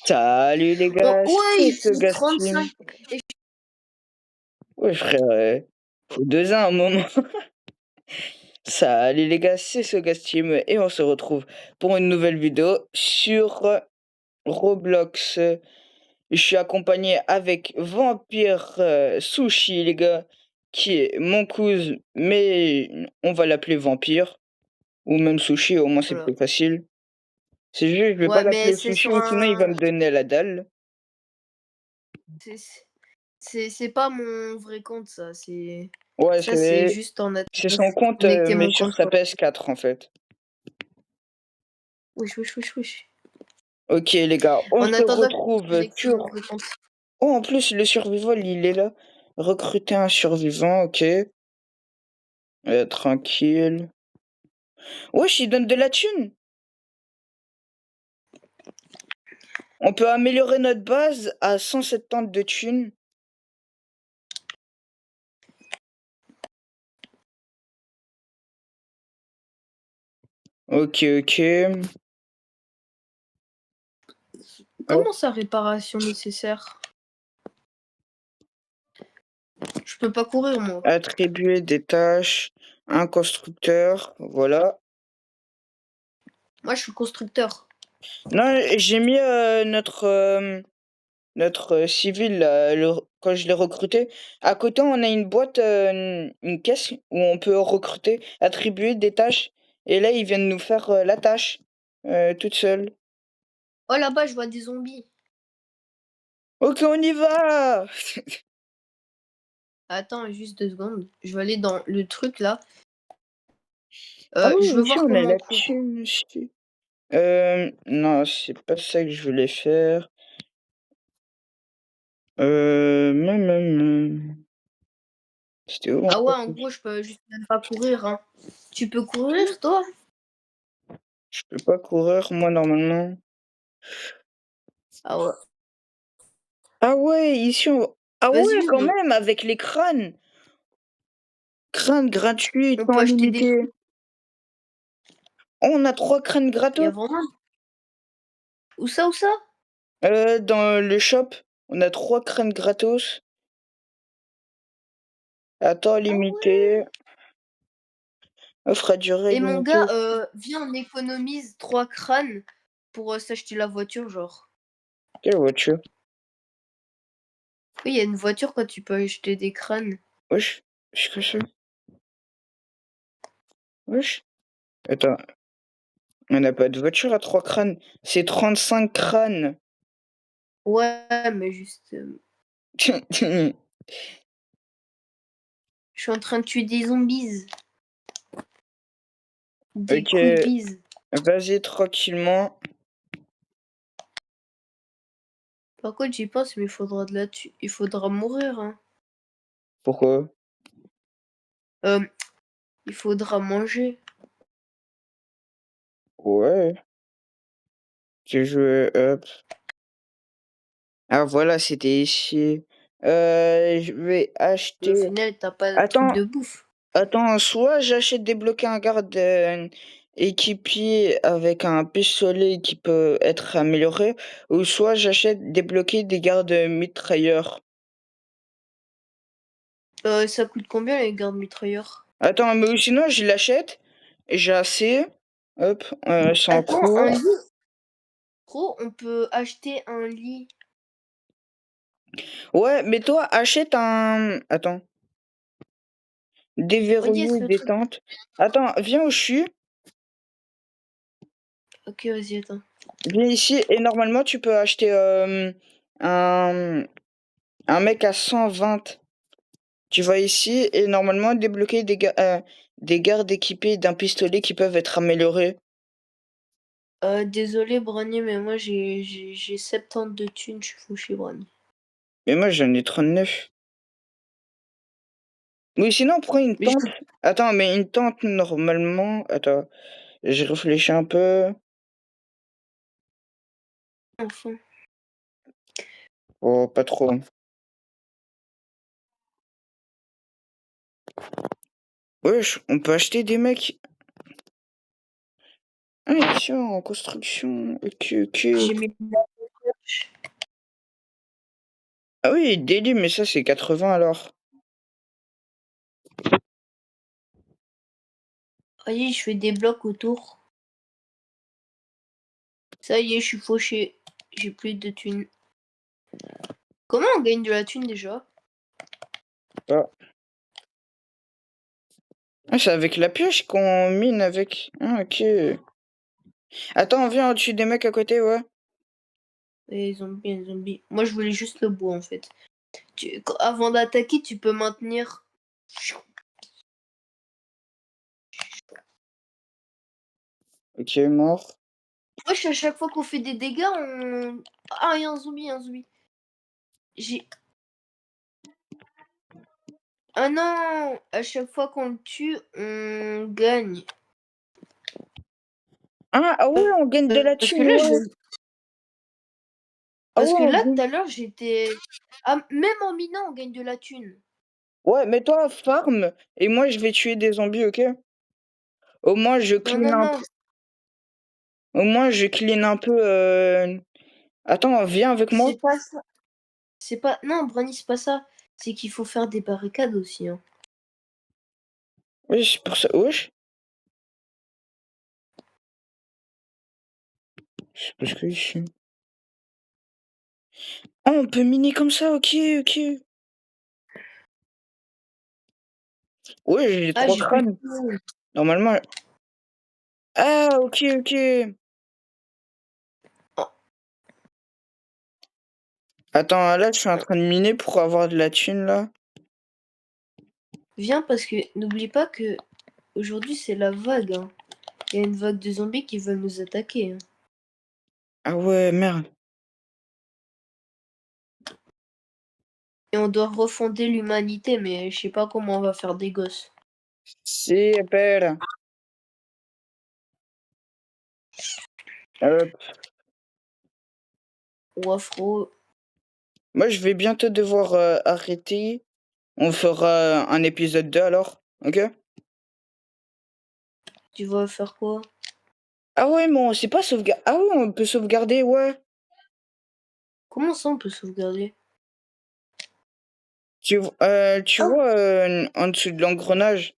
Salut les Oh, gars, ouais, c'est il ce fait Gastim. 35. Et Ouais frère, faut 2 ans un moment. Salut les gars, c'est ce Gastim et on se retrouve pour une nouvelle vidéo sur Roblox. Je suis accompagné avec Vampire Sushi les gars, qui est mon cousin, mais on va l'appeler Vampire ou même Sushi, au moins c'est voilà. plus facile. C'est juste, je vais pas Ouais, mais l'appeler c'est Sushi, sur ou sinon il va un. me donner la dalle. C'est c'est pas mon vrai compte, ça. Ouais, Ça, c'est c'est juste en c'est attendant. son Faut compte, connecter mais mon sur compte. sa PS4 en fait. Wesh, wesh, wesh, wesh. Ok les gars, on En se attendant que je retrouve connecte mon sur... vrai compte. Oh, en plus le survival il est là. Recruter un survivant, ok. Tranquille. Wesh, il donne de la thune. On peut améliorer notre base à 170 de thunes. Ok, ok. Comment ça, réparation nécessaire? Je peux pas courir, moi. Attribuer des tâches. Un constructeur, voilà. Moi, je suis constructeur. Non, j'ai mis notre civil, là, quand je l'ai recruté. À côté, on a une boîte, une caisse où on peut recruter, attribuer des tâches. Et là, ils viennent nous faire la tâche, toute seule. Oh, là-bas, je vois des zombies. Ok, on y va. Attends, juste 2 secondes. Je vais aller dans le truc, là. Ah Je oui, veux ici, voir on a comment on la court. thune, ici. Non, c'est pas ça que je voulais faire. C'était où Ah ouais, encore? en gros, je peux juste même pas courir, hein. Tu peux courir, toi? Je peux pas courir, moi, normalement. Ah ouais. Ah ouais, ici, ah Vas-y, ouais, quand viens. même, avec les crânes. Crâne gratuit, On temps peut acheter des limité. trucs. Oh, on a 3 crânes Il y a gratos. vraiment. Où ça, où ça? Dans le shop, on a 3 crânes gratos. À temps Ah limité. ouais. Offre à durée Et mon gars, limitée. viens, on économise 3 crânes pour s'acheter la voiture, genre. Quelle voiture? Oui, il y a une voiture quand tu peux acheter des crânes. Wesh, c'est quoi ça? Wesh. Attends, on n'a pas de voiture à 3 crânes. C'est 35 crânes. Ouais, mais juste. Je suis en train de tuer des zombies. Des Ok, coobies. vas-y tranquillement. Par contre, j'y pense, mais il faudra il faudra mourir, hein. Pourquoi? Euh, il faudra manger. Ouais, j'ai joué, hop. Ah voilà, c'était ici. Je vais Mais au acheter... final, t'as pas de truc Attends, de bouffe. attends, soit j'achète débloquer un garde équipier avec un pistolet qui peut être amélioré, ou soit j'achète débloquer des gardes mitrailleurs. Ça coûte combien les gardes mitrailleurs? Attends, mais sinon je l'achète, j'ai assez, hop, sans Attends, un coût. lit. Gros, on peut acheter un lit. Ouais, mais toi achète un... Attends, Oh yes, déverrouiller le truc. détente. Attends, viens où je suis, Ok, vas-y, attends. viens ici, et normalement tu peux acheter un, un mec à 120. Tu vas ici et normalement débloquer des gardes équipés d'un pistolet qui peuvent être améliorés. Désolé, Brony, mais moi j'ai 70 de thunes, je suis fouché, Brony. Mais moi j'en ai 39. Oui, sinon prends une Mais je tente. Attends, mais une tente normalement. Attends, je réfléchis un peu. enfin. Oh, pas trop. Wesh, on peut acheter des mecs. Ah, tiens, en construction. Ok, ok. J'ai mis de la recherche. Ah oui, daily, mais ça, c'est 80 alors. Voyez, je fais des blocs autour. Ça y est, je suis fauché. J'ai plus de thunes. Comment on gagne de la thune déjà? Ah, ah, c'est avec la pioche qu'on mine avec. Ah, ok. Attends, viens, on tue des mecs à côté, ouais. Les zombies, les zombies. Moi, je voulais juste le bois en fait. Avant d'attaquer, tu peux maintenir. Ok, mort. Wesh, à chaque fois qu'on fait des dégâts, on. Ah, il y a un zombie, un zombie. J'ai. Ah non! À chaque fois qu'on le tue, on gagne. Ah ouais, on gagne de la Parce que thune, là, ouais. Ah Parce ouais, que on là, gagne. tout à l'heure, j'étais. Ah, même en minant, on gagne de la thune. Ouais, mais toi, farm, et moi, je vais tuer des zombies, ok? Au moins, je Non, clean non, un non. peu. Au moins, je clean un peu. Attends, viens avec moi. C'est pas ça. C'est pas. Non, Brani, c'est pas ça. C'est qu'il faut faire des barricades aussi. Hein. Oui, c'est pour ça. Wesh. C'est parce que ici. Ah, on peut miner comme ça, ok, ok. Ouais, j'ai Ah, trois j'ai plus de crânes. thunes. Normalement. Ah, ok, ok. Oh, Attends, là, je suis en train de miner pour avoir de la thune, là. viens, parce que n'oublie pas que aujourd'hui, c'est la vague. Hein. Il y a une vague de zombies qui veulent nous attaquer. Hein. Ah ouais, merde. Et on doit refonder l'humanité, mais je sais pas comment on va faire des gosses. Si, père. Hop. Ou afro, Moi, je vais bientôt devoir arrêter. On fera un épisode 2 alors, ok? tu vas faire quoi? Ah ouais, mais on sait pas sauvegarder. Ah ouais, on peut sauvegarder, ouais. Comment ça on peut sauvegarder? Tu Ah, vois, en dessous de l'engrenage,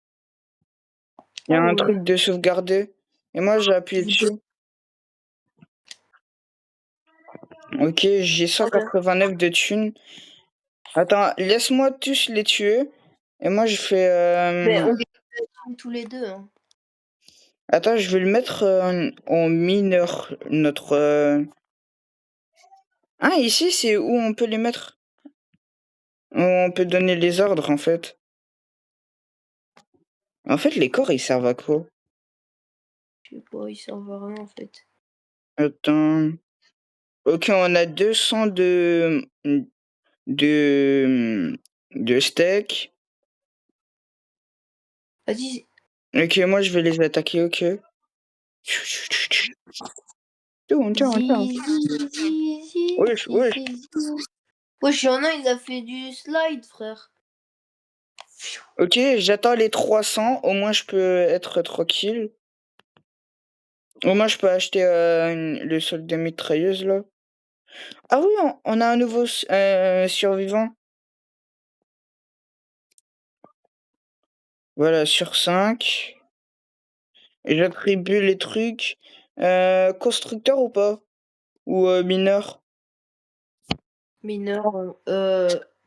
il y a ah un ouais. truc de sauvegarder. Et moi, j'ai appuyé Vous devez- dessus. Ok, j'ai ah ouais. 189 de thunes. Attends, laisse-moi tous les tuer. Et moi, je fais. Mais on gagne tous les deux. Hein. Attends, je vais le mettre en mineur. Notre. Ah, ici, c'est où on peut les mettre. Où on peut donner les ordres, en fait. En fait, les corps, ils servent à quoi? Je sais pas, ils servent à rien en fait. Attends. Ok, on a 200 de, de steak. Vas-y, Ok, moi, je vais les attaquer, ok. Tiens, tiens, tiens. Wesh, wesh. Wesh, y'en a, il a fait du slide, frère. Ok, j'attends les 300. Au moins, je peux être tranquille. Au moins, je peux acheter le solde de mitrailleuse, là. Ah oui, on a un nouveau survivant. Voilà, sur 5. J'attribue les trucs. Constructeur ou pas? Ou mineur? Mineur,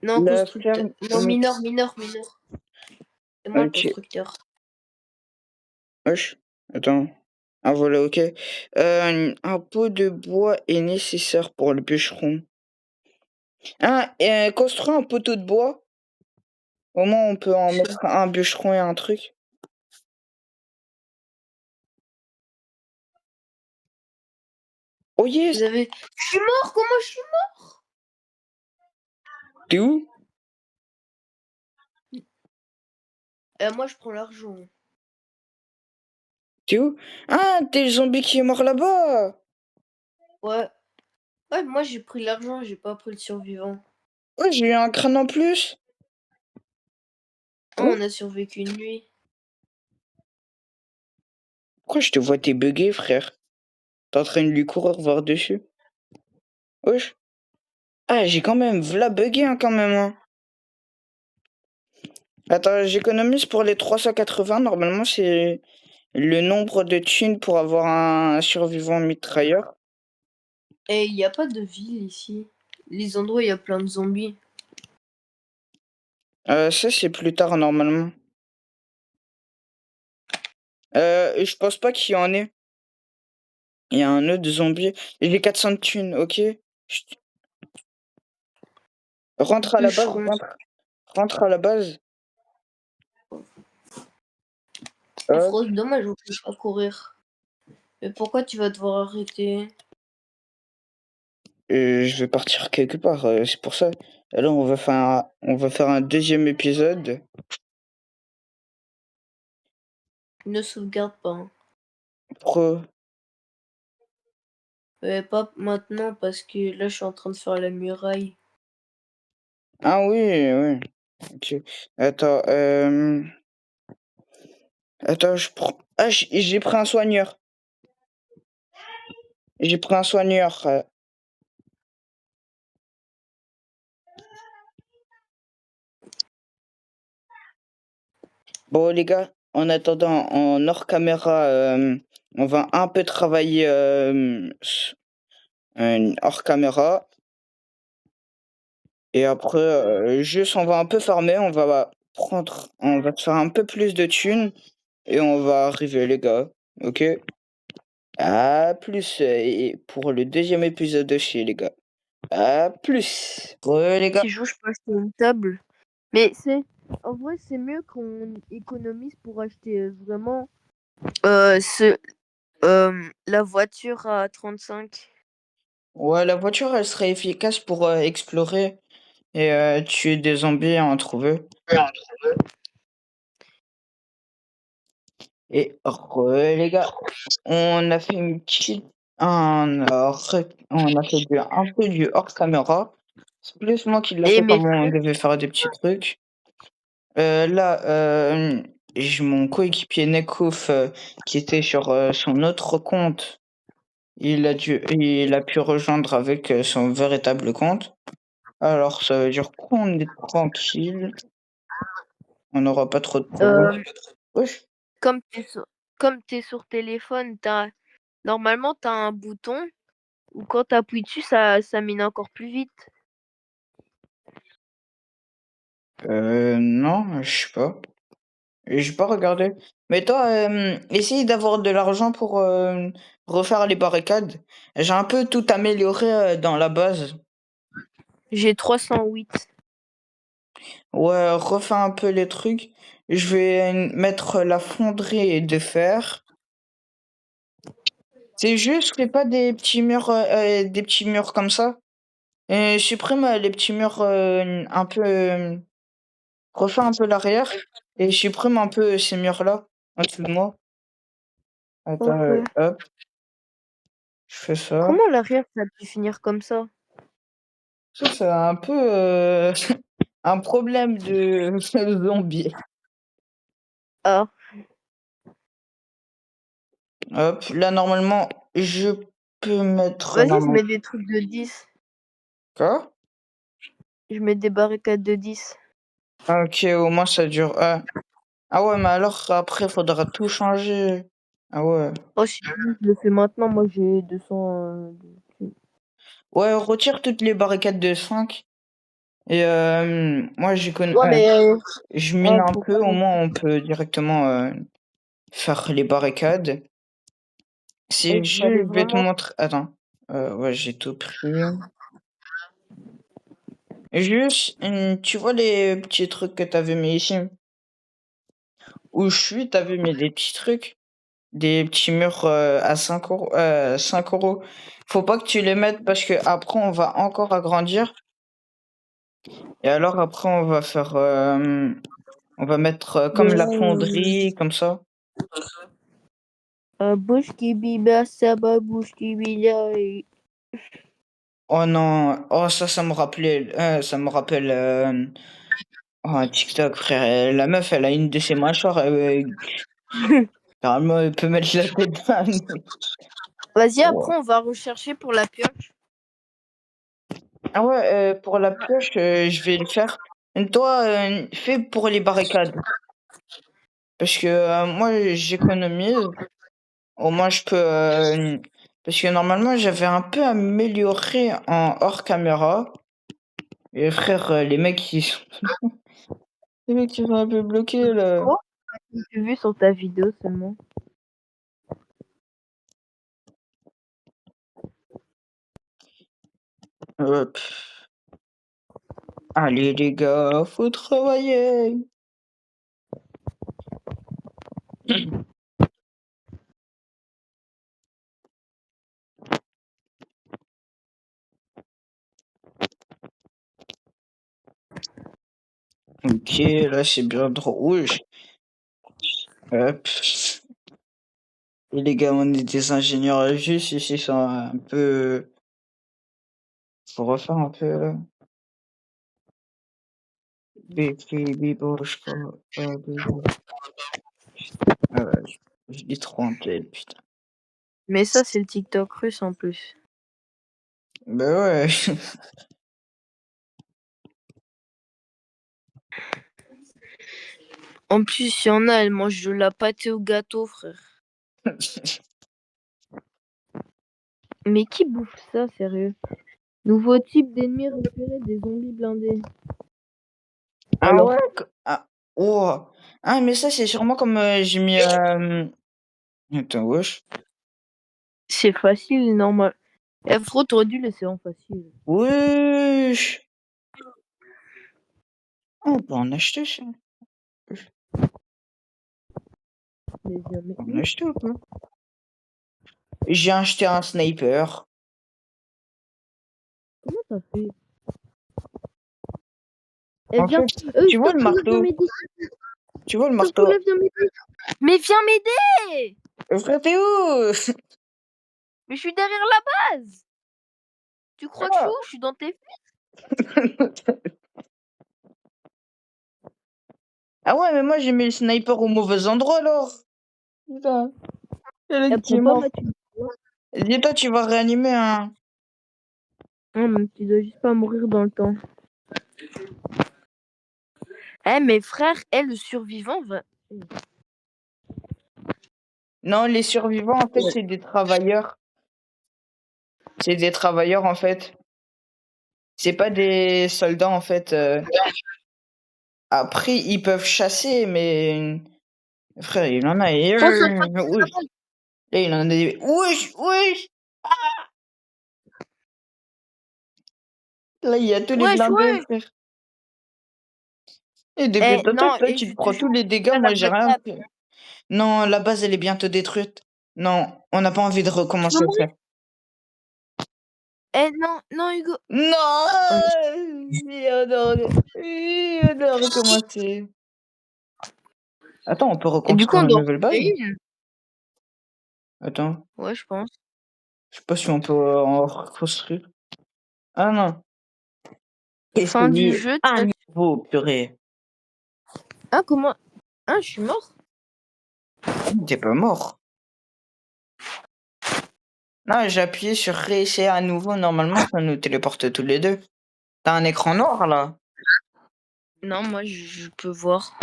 non, La constructeur. ferme. Non, mineur. C'est moi le Ok, constructeur. wesh. Attends. Ah voilà, ok. Un pot de bois est nécessaire pour le bûcheron. Ah, construire un poteau de bois. Au moins, on peut en mettre un bûcheron et un truc. Oh yes! Vous avez. Je suis mort, comment je suis T'es où? mort? Moi, je prends l'argent. T'es où? Ah, t'es le zombie qui est mort là-bas! Ouais. Ouais, moi, j'ai pris l'argent, j'ai pas pris le survivant. Ouais, j'ai eu un crâne en plus. Oh, Oh, on a survécu une nuit. Pourquoi je te vois t'es buggé, frère? T'es en train de lui courir voir dessus? Wesh. Ah, j'ai quand même v'là buggé, hein, quand même, hein. Attends, j'économise pour les 380. Normalement, c'est le nombre de thunes pour avoir un survivant mitrailleur. Et il y a pas de ville ici. Les endroits, il y a plein de zombies. Ça, c'est plus tard, normalement. Je pense pas qu'il y en ait. Il y a un autre zombie. J'ai 400 de thunes, ok? Chut. Rentre à la base, Bûcheron. rentre à la base. Et Hop. Frost, dommage, on peut pas courir. Mais pourquoi tu vas devoir arrêter? Je vais partir quelque part, c'est pour ça. Alors on va faire un deuxième épisode. Ne sauvegarde pas, hein. Pro. Pas maintenant parce que là je suis en train de faire la muraille. Ah oui, oui. Ok. Attends, attends, je prends. Ah, j'ai pris un soigneur. J'ai pris un soigneur. Bon, les gars, en attendant, en hors caméra, on va un peu travailler hors caméra. Et après, juste, on va un peu farmer, on va se faire un peu plus de thunes et on va arriver, les gars. Ok? À plus et pour le deuxième épisode de chez les gars. À plus. Ouais, les gars. Si je veux, je peux acheter une table. Mais en vrai, c'est mieux qu'on économise pour acheter vraiment la voiture à 35. Ouais, la voiture, elle serait efficace pour explorer et tuer des zombies à en trouver. Et les gars, on a fait une petite, on a fait un peu du hors caméra. C'est plus moi qui l'a Et fait mes comme on frères, devait faire des petits trucs. Là, j'ai mon coéquipier Nekhouf qui était sur son autre compte. Il a pu rejoindre avec son véritable compte. Alors, ça veut dire qu'on est tranquille. On n'aura pas trop de problèmes. euh, Wesh. comme t'es sur téléphone, normalement t'as un bouton où quand t'appuies dessus, ça mine encore plus vite. Non, je sais pas. J'ai pas regardé. Mais toi, essaye d'avoir de l'argent pour refaire les barricades. J'ai un peu tout amélioré dans la base. J'ai 308. Ouais, refais un peu les trucs. Je vais mettre la fonderie de fer. C'est juste, fais pas des petits murs comme ça. Et supprime les petits murs un peu. Refais un peu l'arrière et supprime un peu ces murs-là en dessous de moi. Attends, Ok. hop, je fais ça. Comment l'arrière ça a pu finir comme ça? Ça, c'est un peu un problème de zombie. Ah, Hop, là, normalement, je peux mettre. vas-y, je Normalement. mets des trucs de 10. Quoi? Je mets des barricades de 10. Ah, ok, au moins ça dure. Ah ouais, mais alors après, faudra tout changer. Ah ouais. Oh, si je le fais maintenant, moi j'ai 200. Ouais, retire toutes les barricades de 5. Et moi, Ouais, mais je mine un faut peu, pas au non moins plus. on peut directement faire les barricades. Et Si il je fallait vais te vraiment. montrer. Attends. Ouais, j'ai tout pris. Juste, tu vois les petits trucs que t'avais mis ici? Où je suis, t'avais mis des petits trucs, des petits murs à 5 €. 5 €. Faut pas que tu les mettes parce que après on va encore agrandir. Et alors après on va faire, on va mettre comme la fonderie, comme ça. Bouche qui biba, ça va, bouche qui bida. Oh non, oh ça me rappelait, oh, TikTok frère. La meuf elle a une de ses mâchoires. Carrément, il peut mettre la tête dans un Vas-y, Oh. après, on va rechercher pour la pioche. Ah ouais, pour la pioche, je vais le faire. Toi, fais pour les barricades. Parce que, moi, j'économise. Au moins, je peux, parce que normalement, j'avais un peu amélioré en hors caméra. Et frère, les mecs qui sont un peu bloqués là. Oh, j'ai vu sur ta vidéo seulement. Hop. Allez les gars, faut travailler. OK, là c'est bien rouge. Hop. Et les gars, on est des ingénieurs juste ici, sont un peu. Faut refaire un peu là. Biborushka, Ah ouais, je dis trop en tête, putain. Mais ça, c'est le TikTok russe en plus. Bah ouais. En plus, il y en a, elles mangent de la pâtée au gâteau, frère. Mais qui bouffe ça, sérieux? Nouveau type d'ennemi repéré, des zombies blindés. Ah Alors, ouais? Ah, oh. Ah, mais ça, c'est sûrement comme j'ai mis. Attends, wesh. c'est facile, normal. Eh, frérot, t'aurais dû laisser en facile. Wesh. Ah, on peut en acheter ça. Mais jamais. On peut en acheter ou pas? J'ai acheté un sniper. Comment t'as fait? Eh, En viens. fait, tu vois Stop, le soulève, viens marteau? m'aider. Tu vois le Stop, marteau? soulève, viens m'aider. Mais viens m'aider! Frère, t'es où? Mais je suis derrière la base! Tu crois que je suis Ah. où? Je suis dans tes... Ah ouais, mais moi j'ai mis le sniper au mauvais endroit alors. Putain. Et le Elle qui est prend pas mort. ma thune. Dis-toi, tu vas réanimer un. Non, mais tu dois juste pas mourir dans le temps. Eh, mes frères, le survivant va... Non, les survivants, en fait, c'est des travailleurs. C'est des travailleurs, en fait. C'est pas des soldats, en fait. Après, ils peuvent chasser, mais. Frère, il en a. Pense à toi, Oui. Là, il en a des. Wesh, wesh! Là, il y a tous les wesh, blindés, wesh! frère. Et Eh, depuis toi, non, toi, et tu je te te prends tous jure, les c'est dégâts, pas la moi, j'ai rien barricade. fait. Non, la base, elle est bientôt détruite. Non, on n'a pas envie de Tu vas recommencer ça. mourir? Eh, non, non, Hugo. Non! Oh, On a recommencer. Attends, on peut et du coup, reconstruire on une doit en nouvelle base? recréer une. Attends, Ouais, je pense. je sais pas si on peut en reconstruire. Ah non. Fin du Essayer jeu. à nouveau, purée. Ah, comment? Ah, je suis mort. T'es pas mort. Non, j'ai appuyé sur réessayer à nouveau. Normalement, ça nous téléporte tous les deux. T'as un écran noir là? Non, moi, je peux voir.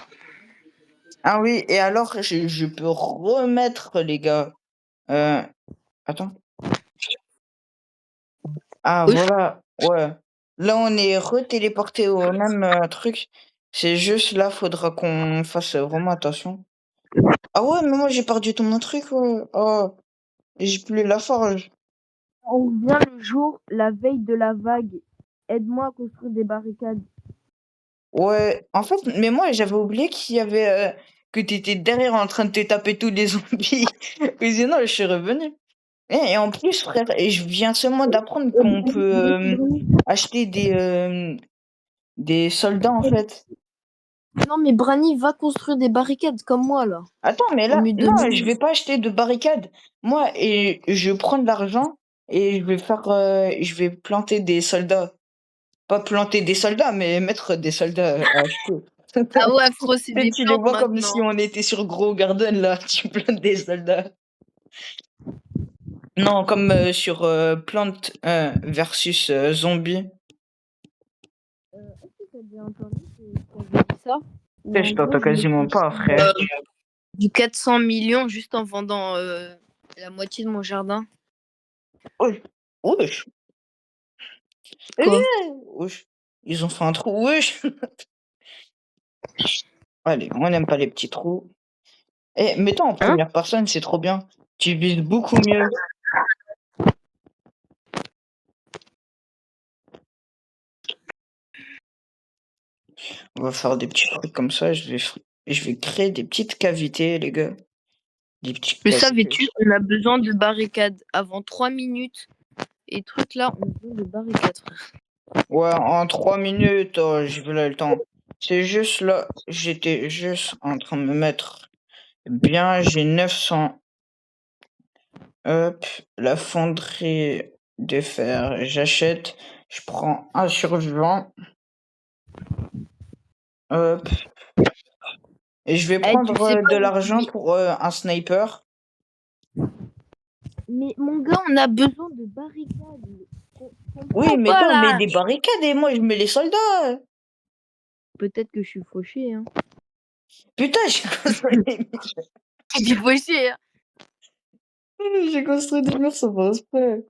Ah oui, et alors je peux remettre les gars. Euh, attends. Ah Wesh. voilà, ouais. Là on est retéléporté au même truc. C'est juste là, faudra qu'on fasse vraiment attention. Ah ouais, mais moi j'ai perdu tout mon truc, ouais. Oh, j'ai plus la forge. On revient le jour, la veille de la vague. Aide-moi à construire des barricades. Ouais, en fait, mais moi j'avais oublié qu'il y avait que t'étais derrière en train de te taper tous les zombies. Mais sinon, je suis revenu. Et en plus, frère, et je viens seulement d'apprendre qu'on peut acheter des soldats en fait. Non, mais Brani va construire des barricades comme moi, là. Attends, mais Au là, mieux de non, nous. je vais pas acheter de barricades. Moi, et je prends de l'argent et je vais planter des soldats. Pas planter des soldats, mais mettre des soldats à acheter. Ah ouais, frérot, c'est Tu des tu les plantes vois comme si maintenant. on était sur Gros Garden là, tu plantes des soldats. Non, comme, sur, Plants, versus, Zombies. Est-ce que tu déjà entendu que j'avais dit ça? Ou Tu en je gros, t'entends je me quasiment touche pas frère. du 400 millions juste en vendant la moitié de mon jardin. Wesh, wesh, Quoi? wesh. Ils ont fait un trou, wesh. Allez, on n'aime pas les petits trous. Mets-toi en Hein? première personne, c'est trop bien. Tu vises beaucoup mieux. On va faire des petits trucs comme ça, je vais créer des petites cavités, les gars. Des petites Le cavités. savais-tu? On a besoin de barricades. Avant 3 minutes et trucs là, on a besoin de barricades, frère. Ouais, en 3 minutes, j'ai vu là le temps. C'est juste là, j'étais juste en train de me mettre bien, j'ai 900. Hop, la fonderie de fer, j'achète, je prends un survivant. Hop, et je vais Eh, tu prendre sais pas, de l'argent pour un sniper. mais mon gars, on a besoin de barricades. Je Oui, comprends mais pas toi, mets là. des barricades et moi, je mets les soldats. Peut-être que je suis fauché, hein. Putain, Je suis fauché, hein. j'ai construit des murs sans faire exprès.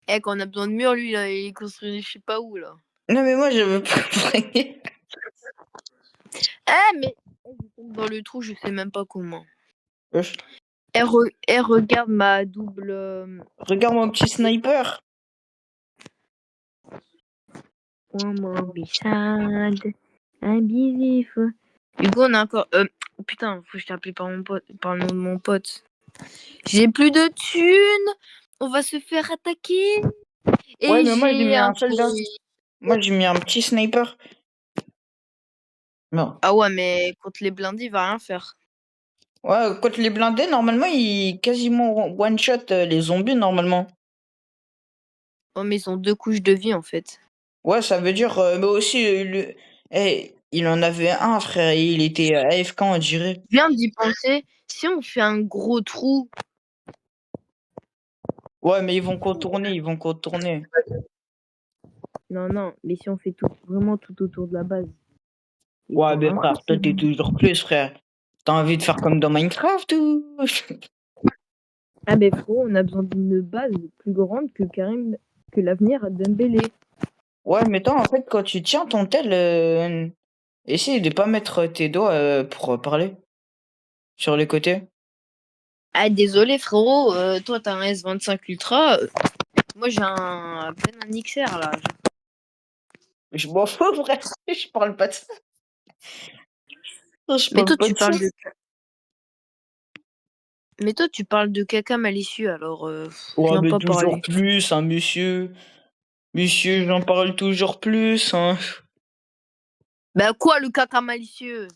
Eh, quand on a besoin de murs, lui, là, il est construit je sais pas où là. Non, mais moi, je veux pas frayer. Eh, mais je tombe dans le trou, je sais même pas comment. Wesh, Regarde ma double. regarde mon petit sniper. One more beside, un bisif. Hugo, on a encore. Putain, faut que je t'appelle par par le nom de mon pote. J'ai plus de thunes. On va se faire attaquer. Ouais, Et mais moi, j'ai j'ai mis un. un soldat. Moi, j'ai mis un petit sniper. Non. Ah ouais, mais contre les blindés, il va rien faire. Ouais, quand les blindés, normalement, ils quasiment one-shot les zombies, normalement. Oh, mais ils ont 2 couches de vie en fait. Ouais, ça veut dire, mais aussi, il en avait un, frère, et il était AFK, on dirait. Je viens d'y penser. Si on fait un gros trou. Ouais, mais ils vont contourner, ils vont contourner. Non, non, mais si on fait tout, vraiment tout autour de la base. Et Ouais, mais pendant un coup, frère, toi, t'es toujours plus, frère. T'as envie de faire comme dans Minecraft ou? Ah ben frérot, on a besoin d'une base plus grande que Karim, que l'avenir à Dembélé. Ouais, mais toi, en fait, quand tu tiens ton tel, essaye de pas mettre tes doigts pour parler sur les côtés. Ah désolé frérot, toi t'as un S25 Ultra, moi j'ai à peine un XR là. Je m'en fous, frère. Je parle pas de ça. Je Mais parle toi pas tu de ça. parles de Mais toi tu parles de caca malicieux alors Ouais, viens mais pas toujours parler. plus, hein, monsieur. Monsieur, j'en parle toujours plus, hein. Bah quoi le caca malicieux?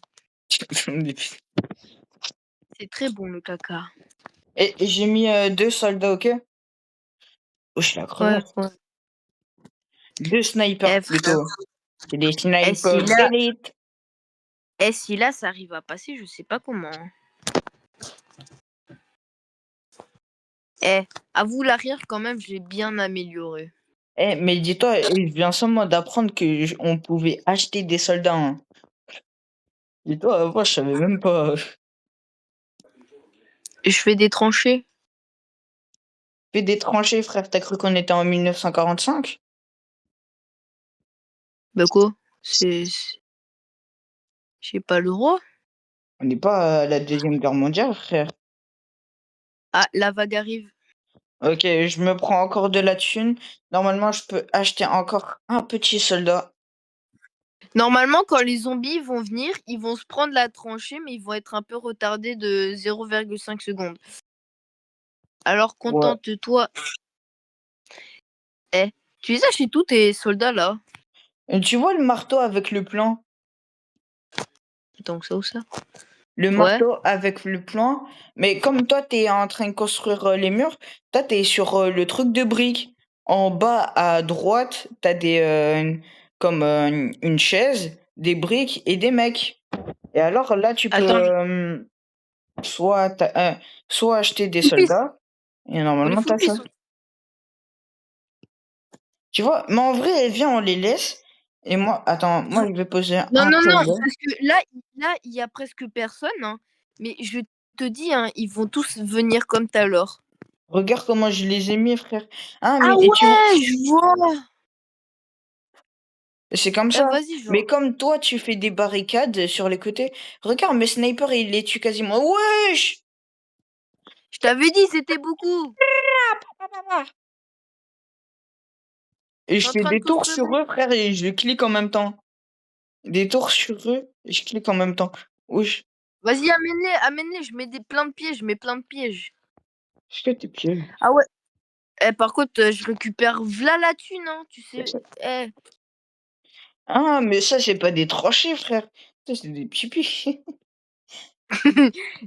C'est très bon le caca. Et j'ai mis 2 soldats, ok? Oh, je suis la Ouais, crevasse. ouais. 2 snipers Eh frère, plutôt. C'est des eh si snipers là, d'élite. si là ça arrive à passer, je sais pas comment, hein. Eh, avoue l'arrière quand même, j'ai bien amélioré. Mais dis-toi, je viens seulement d'apprendre que on pouvait acheter des soldats, hein. Dis-toi, avant, je savais même pas. Je fais des tranchées. Fais des tranchées, frère. T'as cru qu'on était en 1945? Bah quoi? J'ai pas le droit. On n'est pas à la Deuxième Guerre mondiale, frère. Ah, la vague arrive. Ok, je me prends encore de la thune. Normalement, je peux acheter encore un petit soldat. Normalement, quand les zombies vont venir, ils vont se prendre la tranchée, mais ils vont être un peu retardés de 0,5 secondes. Alors Ouais. contente-toi. Eh, tu les as chez tous tes soldats là? Et tu vois le marteau avec le plan? Donc ça ou ça? Le Ouais. marteau avec le plan. Mais comme toi, t'es en train de construire les murs, toi, t'es sur le truc de briques. En bas à droite, t'as des. comme une chaise, des briques et des mecs. Et alors là, tu peux Attends, soit acheter des Flippis, soldats, et les normalement, t'as Flippis ça. sont... Tu vois, mais en vrai, viens, on les laisse. Et moi, attends, moi, je vais poser Non, un non, non, soldat. parce que là, il y a presque personne, hein. Mais je te dis, hein, ils vont tous venir comme tout à l'heure. Regarde comment je les ai mis, frère. Ah, Ah mais et tu vois, ouais, je vois. c'est comme ça. Vas-y, Mais genre. comme toi, tu fais des barricades sur les côtés. Regarde, mes snipers, ils les tuent quasiment. Wesh! Je t'avais dit, c'était beaucoup. Et Je suis je en fais train de des tours construire. sur eux, frère, et je clique en même temps. Des tours sur eux, et je clique en même temps. Wesh, Vas-y, amène-les, amène-les. Je mets plein de pièges, je mets plein de pièges. est-ce que t'es pieds? Ah ouais. Par contre, je récupère v'là la thune, hein, tu sais. Eh, Ah, mais ça, c'est pas des tranchées, frère. Ça, c'est des pipis.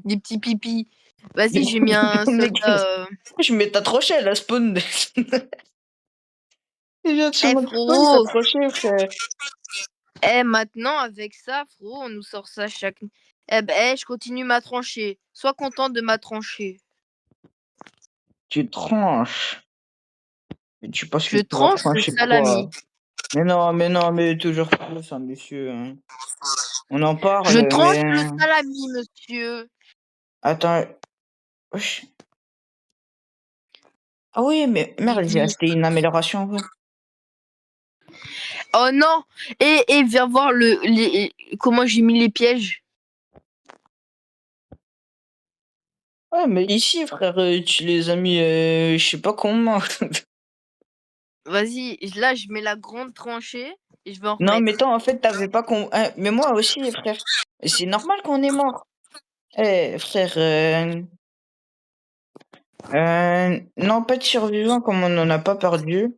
des petits pipis. Vas-y, j'ai mis un Mec, soldat. je mets ta tranchée à la spawn. Il vient de sur mon spawn, ta Frérot. tranchée, frère. Maintenant, avec ça, frérot, on nous sort ça chaque. Je continue ma tranchée. Sois content de ma tranchée. Tu tranches. Mais tu penses que Je tu vas tranche le trancher salami. quoi? Mais non, mais toujours plus, ambitieux. Hein. On en Je parle, tranche mais le salami, monsieur. attends. Wesh. Ah oui, mais merde, j'ai Bibi. acheté une amélioration. Ouais, Oh non. Et viens voir comment j'ai mis les pièges. ouais, mais ici, frère, tu les as mis, je sais pas comment. Vas-y, là, je mets la grande tranchée et je vais en Non, mais remettre. toi, en fait, t'avais pas hein, mais moi aussi, frère. C'est normal qu'on est mort. Eh, frère, non, pas de survivants comme on en a pas perdu.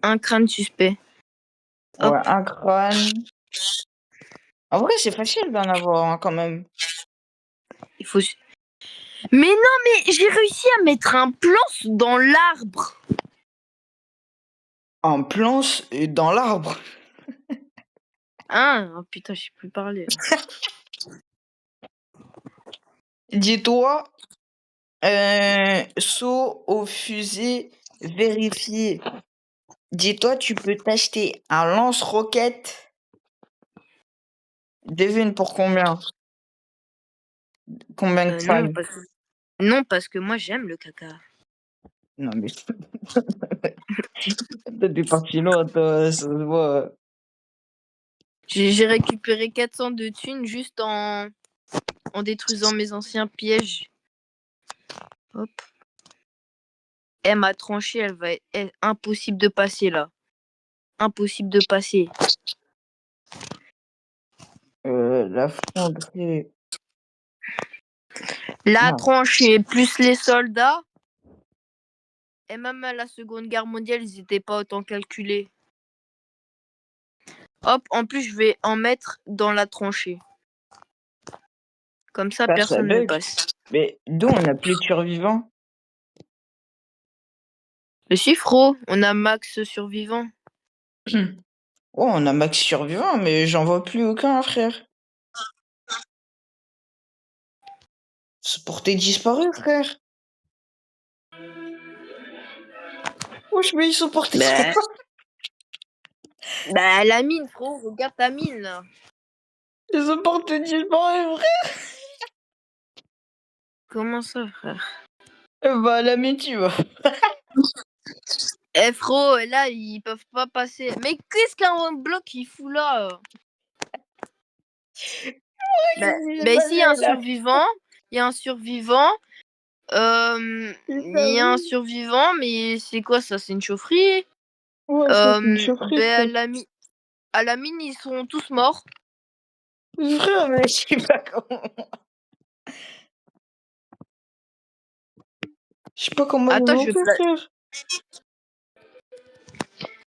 Un crâne suspect. Hop. Ouais, un crâne. En vrai, c'est facile d'en avoir hein, quand même. Il faut. Mais non, mais j'ai réussi à mettre un planche dans l'arbre. En planche et dans l'arbre. Ah, oh putain, je sais plus parler. Dis-toi, saut au fusil vérifié. Dis-toi, tu peux t'acheter un lance-roquette. Devine pour combien? Combien de Non, crânes? non, parce que moi j'aime le caca. Non, mais toi, t'es parti loin, toi, ça se voit. J'ai récupéré 400 de thunes juste en détruisant mes anciens pièges. Hop. Ma tranchée, elle va être impossible de passer là. Impossible de passer. La fonderie. La Non, tranchée plus les soldats. Et même à la Seconde Guerre mondiale, ils n'étaient pas autant calculés. Hop, en plus, je vais en mettre dans la tranchée. Comme ça, ça personne ne bug. passe. Mais d'où on a plus de survivants? Le chiffre, on a max survivant. Oh, on a max survivants, mais j'en vois plus aucun, frère. C'est porté disparu, frère. Wesh, mais ils sont portés Bah, disparus. la mine, frérot, regarde ta mine là. Ils sont portés disparus, frère. Comment ça, frère? Bah, l'amitié, va. Frérot, là, ils peuvent pas passer. Mais qu'est-ce qu'un bloc il fout là? Ici, il y a un Là. survivant. Il y a un survivant. Il y a un survivant, mais c'est quoi ça? C'est une chaufferie? Ouais, ça, c'est une surprise, À frère. à la mine, ils sont tous morts. Frère, mais je sais pas comment. Je sais pas comment ils Attends, l'ont fait, frère.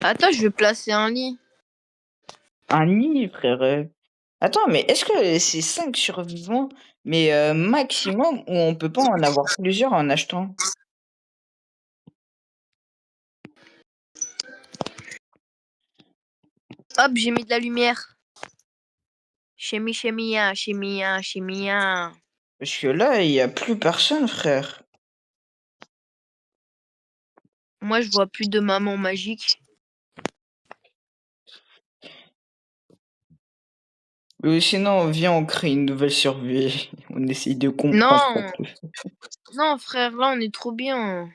Attends, je vais placer un lit. Un nid, frère. Attends, mais est-ce que c'est 5 survivants, mais maximum, ou on peut pas en avoir plusieurs en achetant? Hop, j'ai mis de la lumière. Chémia. Parce que là, il y a plus personne, frère. Moi, je vois plus de maman magique. Sinon, viens, on crée une nouvelle survie. On essaye de comprendre Non, un peu. non, frère, là, on est trop bien.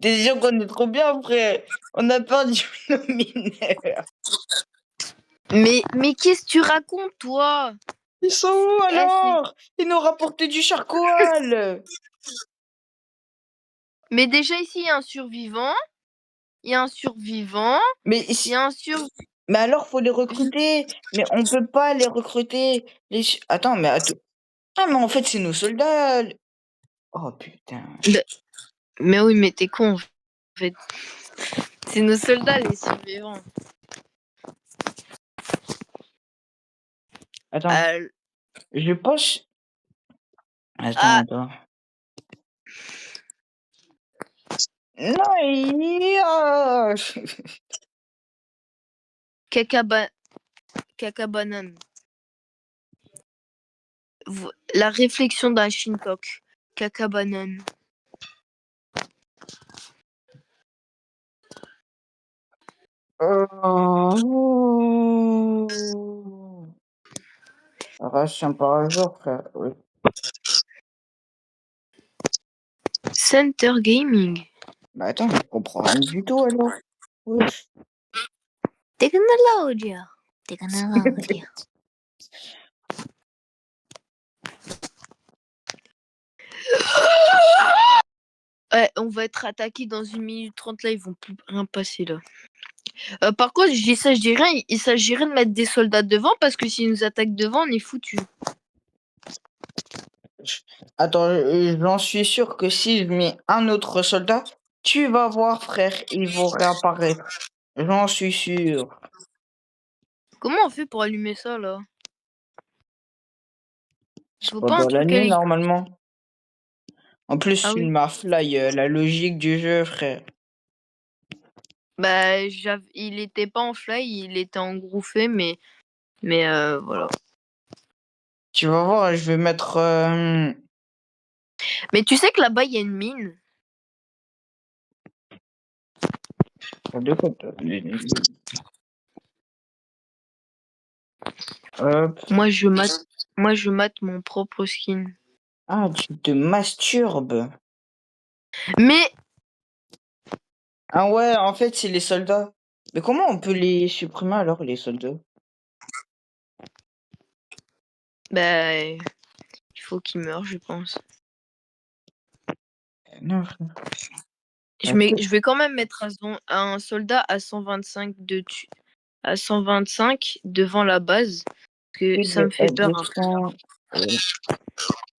T'es sûr qu'on est trop bien, frère? On a perdu nos mineurs. Mais qu'est-ce que tu racontes, toi? Ils sont où Eh, alors? Ils nous rapportaient du charcoal. mais déjà, ici, il y a un survivant. Il y a un survivant. Mais, Il y a un sur... mais alors, faut les recruter. Mais on peut pas les recruter. Attends, mais attends. Ah, mais en fait, c'est nos soldats. Oh putain. Mais oui, mais t'es con, en fait. C'est nos soldats, les survivants. Attends, je pense. Ah, Attends. Non, il... ah. caca banane. La réflexion d'un Shincock. Caca banane. Ration par jour, frère. Oui. Center Gaming. Bah attends, je comprends rien du tout alors. Wesh. Technologia. Ouais, on va être attaqué dans 1 minute 30 là, ils vont plus rien passer là. Par contre, je dis ça, je dis rien, il s'agirait de mettre des soldats devant parce que s'ils nous attaquent devant, on est foutu. Attends, j'en suis sûr que si je mets un autre soldat, tu vas voir, frère, ils vont réapparaître. J'en suis sûr. Comment on fait pour allumer ça là? Il C'est faut pas un pendant la truc nuit, électrique. normalement. En plus, Ah il oui. m'a fly la logique du jeu, frère. Bah, il était pas en fly, il était engrouffé, mais voilà. Tu vas voir, je vais mettre... Mais tu sais que là-bas, il y a une mine. de quoi, Hop. Moi, je mate mon propre skin. Ah, tu te masturbes. Mais, Ah ouais, en fait, c'est les soldats. Mais comment on peut les supprimer alors, les soldats? bah, il faut qu'il meure, je pense. Non, frère. Je vais quand même mettre un soldat à 125 à 125 devant la base. Parce que ça me fait peur. 200...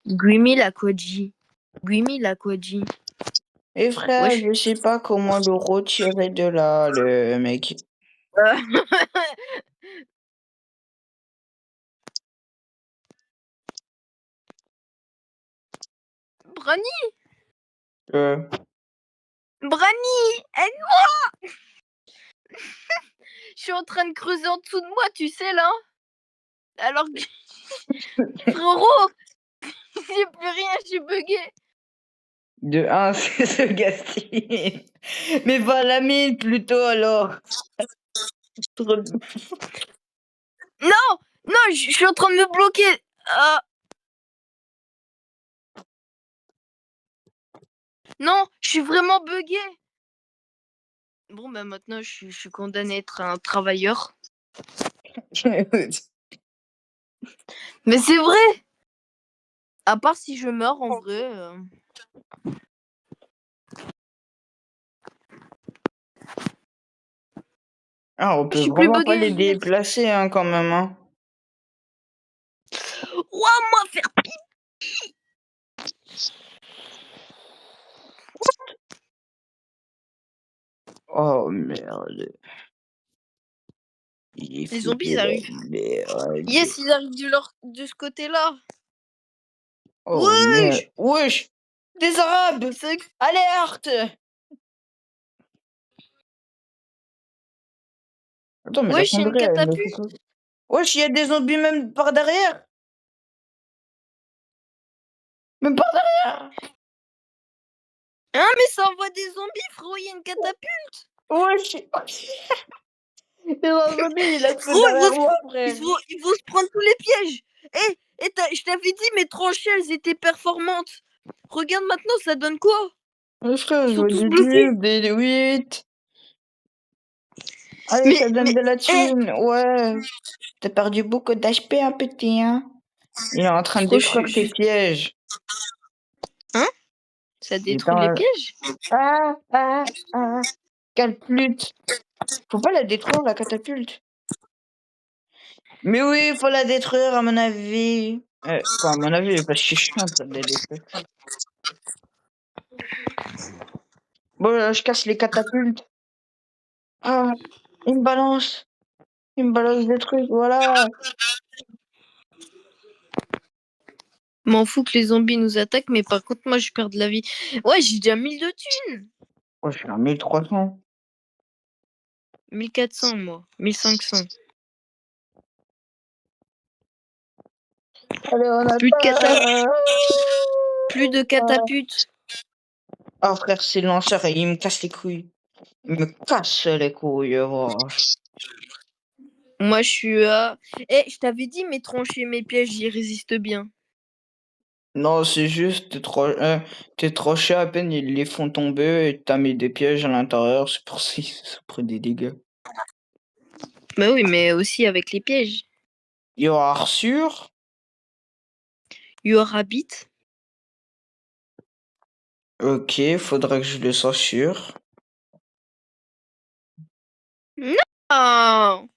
Grimmy l'Aquaji. Et frère, Wesh. je sais pas comment le retirer de là, le mec. Brani, Euh, aide-moi. Je suis en train de creuser en dessous de moi, tu sais, là. Alors que, frérot, j'ai plus rien, je suis bugué. de 1, c'est ce gaspille. Mais va à la mine plutôt alors. Non, je suis en train de me bloquer. Ah. Non, je suis vraiment bugué. Bon, bah maintenant, je suis condamné à être un travailleur. Mais c'est vrai. À part si je meurs, en vrai. Ah, on Je peut suis plus vraiment pas bugué. les déplacer, hein, quand même, hein. Ouah, moi, faire. Oh merde. Il est Les foutu zombies, ils la arrivent. merde. Yes, ils arrivent de ce côté-là. Oh merde. Wesh. Wesh! Des Arabes! Alerte! Attends, mais la Wesh, il y a une fonderie, elle me fait catapulte. quoi? Wesh, il y a des zombies même par derrière! Même par derrière! Ah, mais ça envoie des zombies, frérot, il y a une catapulte. Wesh! Il y a un zombie, il a fait Frérot, derrière moi, frère! ils vont se prendre tous les pièges. Je t'avais dit, mes tranchées, elles étaient performantes. Regarde maintenant, ça donne quoi? Wesh, frère, Ils je sont veux tous des bloqués. 10, des 8. Allez, ça donne Mais, de la eh, thune, ouais. T'as perdu beaucoup d'HP, un petit, hein? Il est en train de frérot, détruire tes pièges. Hein? Ça Il est détruit les en... pièges? Ah! Quelle flûte! Faut pas la détruire, la catapulte. Mais oui, faut la détruire, à mon avis. Enfin, à mon avis, parce que je suis chiant de la détruire. Bon, je casse les catapultes. Ah, une balance. Une balance des trucs, voilà. M'en fous que les zombies nous attaquent, mais par contre, moi, je perds de la vie. Ouais, j'ai déjà 1000 de thunes. Ouais, je suis à 1300. 1400, moi. 1500. Allez, on Plus de catapultes. attaque! Plus de catapultes. Oh, frère, c'est le lanceur et il me casse les couilles. Il me casse les couilles, oh. Moi, je suis à... je t'avais dit, mes tranchées, mes pièges, ils résistent bien. Non, c'est juste, tes trochés à peine ils les font tomber et t'as mis des pièges à l'intérieur, c'est pour ça qu'ils se prennent des dégâts. Bah oui, mais aussi avec les pièges. Yo, Arthur? You rabbit. Ok, faudra que je le censure. Non.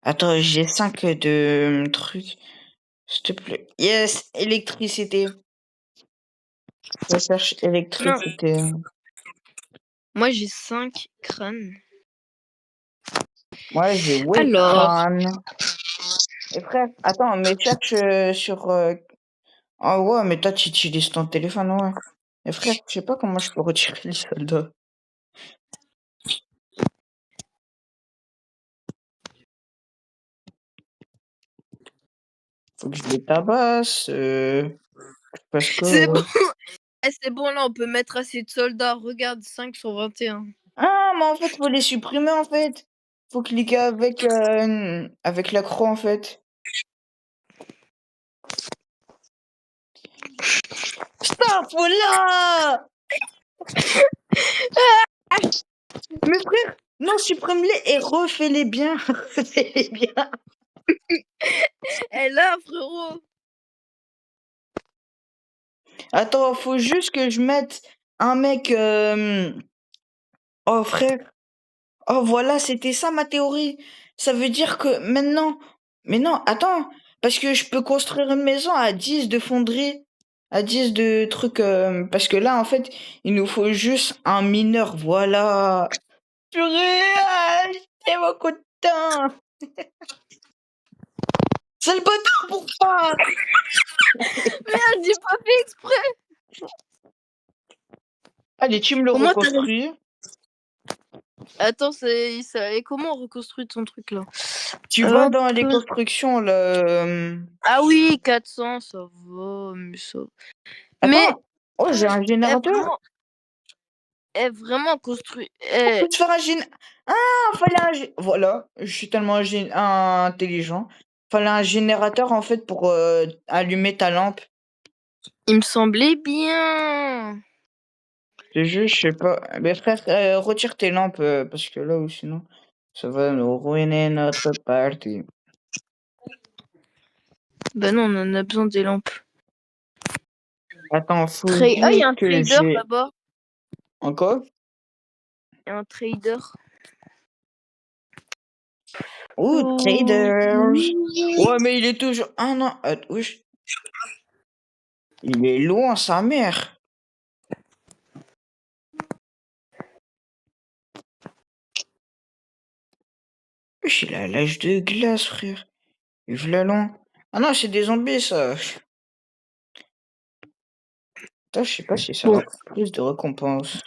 Attends, j'ai 5 de trucs. S'il te plaît. Yes, électricité. Recherche Non. électricité. Moi, j'ai 5 crânes. Moi, j'ai Alors, Wacom. Et frère, attends, mais cherche sur... Ah ouais, mais toi, tu utilises ton téléphone, ouais. Et frère, je sais pas comment je peux retirer les soldats. Faut que je les tabasse. Parce que... c'est bon. C'est bon, là, on peut mettre assez de soldats. Regarde, 5 sur 21. Ah, mais en fait, faut les supprimer, en fait. Faut cliquer avec la croix, en fait. Stop, là! Mais frère, non, supprime-les et refais-les bien. Refais-les bien. Là, frérot. Attends, faut juste que je mette un mec... Oh, frère. Oh, voilà, c'était ça ma théorie. Ça veut dire que maintenant... Mais non, attends. Parce que je peux construire une maison à 10 de fonderie. À 10 de trucs... Parce que là, en fait, il nous faut juste un mineur. Voilà. Purée, j'ai beaucoup de temps. C'est le bâtard pour pas. Merde, j'ai pas fait exprès. Allez, tu me le Comment reconstruis. Attends, c'est ça. Et comment on reconstruit ton truc là? Tu vas dans les constructions, là. Ah oui, 400, ça va, mais ça. Mais Attends. Oh, j'ai un générateur. vraiment construit. On peut se faire un Ah, fallait Voilà, je suis tellement intelligent. Fallait un générateur, en fait, pour allumer ta lampe. Il me semblait bien. C'est juste, je sais pas. Mais frère, retire tes lampes, parce que là, ou sinon, ça va nous ruiner notre party. Bah non, on en a besoin des lampes. Attends, faut Ah, il y a juste un que trader j'ai... là-bas. Encore? Il y a un trader. Ouh, Oh, traders! oui. Ouais, mais il est toujours... Ah non, wesh. Il est loin, sa mère. Wesh, il a l'âge de glace, frère. Il est loin. Ah non, c'est des zombies, ça. Putain, je sais pas si ça Bon, rapporte plus de récompenses.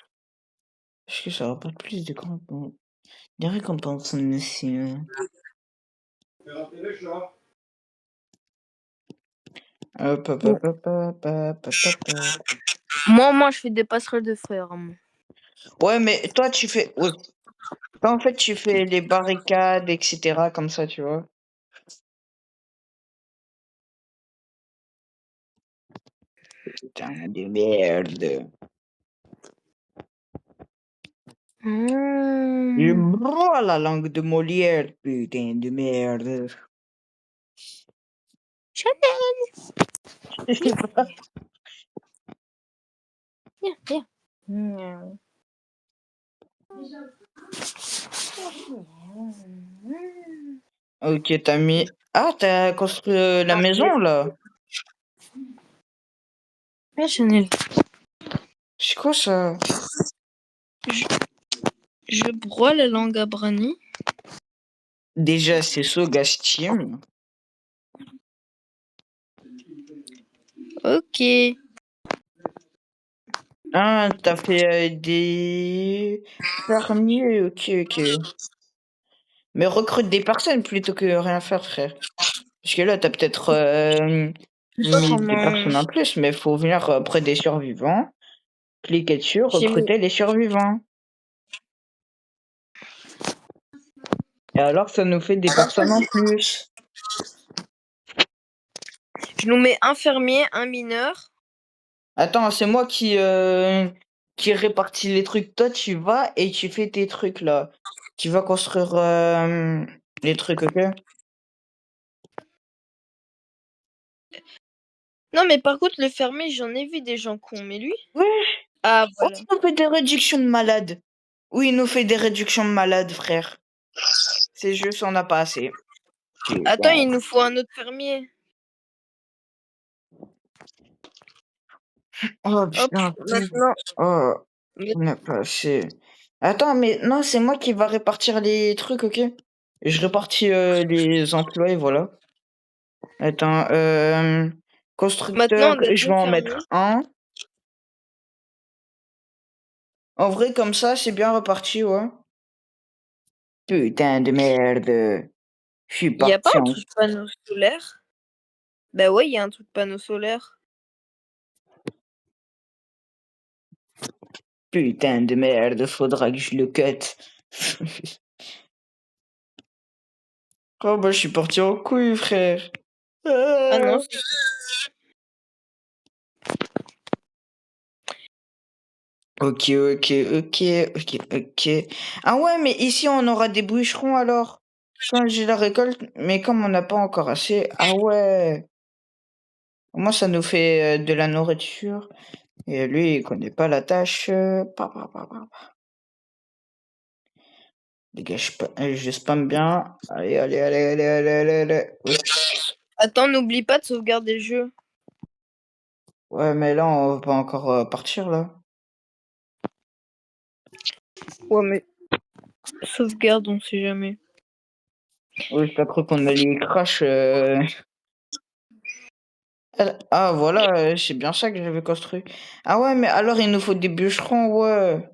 Est-ce que ça rapporte plus de récompenses? Des récompenses, monsieur. Hop, hop, hop, hop, hop, hop, hop, hop. Moi, je fais des passerelles de frères. Moi. Ouais, mais toi, tu fais. Ouais. Toi, en fait, tu fais les barricades, etc. Comme ça, tu vois. Putain de merde. Je broie la langue de Molière, putain de merde. Chanel. Viens. Ok, t'as mis. Ah, t'as construit la maison là. Viens, Chanel. C'est quoi ça? Je broie la langue à Brani. Déjà, c'est Soga Steam. Ok. Ah, t'as fait des fermiers, ok, ok. Mais recrute des personnes plutôt que rien faire, frère. Parce que là, t'as peut-être mis des personnes en plus, mais faut venir près des survivants. Cliquer dessus, recruter les survivants. Et alors, ça nous fait des personnes en plus. Je nous mets un fermier, un mineur. Attends, c'est moi qui répartis les trucs. Toi, tu vas et tu fais tes trucs là. Tu vas construire les trucs, ok? Non, mais par contre, le fermier, j'en ai vu des gens cons. Mais lui? Oui. Ah, Oh, voilà. il nous fait des réductions de malades. Oui, il nous fait des réductions de malades, frère. C'est juste, on n'a pas assez. Attends, Putain. il nous faut un autre fermier. Oh Hop, putain, maintenant. oh, on n'a pas assez. Attends, mais non, c'est moi qui va répartir les trucs, ok? Et je répartis les emplois, et voilà. Attends, Maintenant, constructeur, on a je deux vais en fermiers. mettre un. En vrai, comme ça, c'est bien reparti, ouais. Putain de merde. Je suis Il y a pas parti un en... truc panneau solaire? Bah ouais, il y a un truc panneau solaire. Putain de merde, faudra que je le cut. Oh bah, je suis parti en couille, frère. Ah non, Ok, ok, ok, ok, ok. Ah ouais, mais ici, on aura des bûcherons, alors. Quand j'ai la récolte, mais comme on n'a pas encore assez... Ah ouais. Moi, ça nous fait de la nourriture. Et lui, il connaît pas la tâche. Pa. Les gars, je spam bien. Allez, allez, allez, allez, allez, allez, allez. Oui. attends, n'oublie pas de sauvegarder le jeu. Ouais, mais là, on va pas encore partir, là. Ouais, mais sauvegarde, on sait jamais. Oui, t'as cru qu'on allait crash. Ah, voilà, c'est bien ça que j'avais construit. Ah ouais, mais alors, il nous faut des bûcherons, ouais.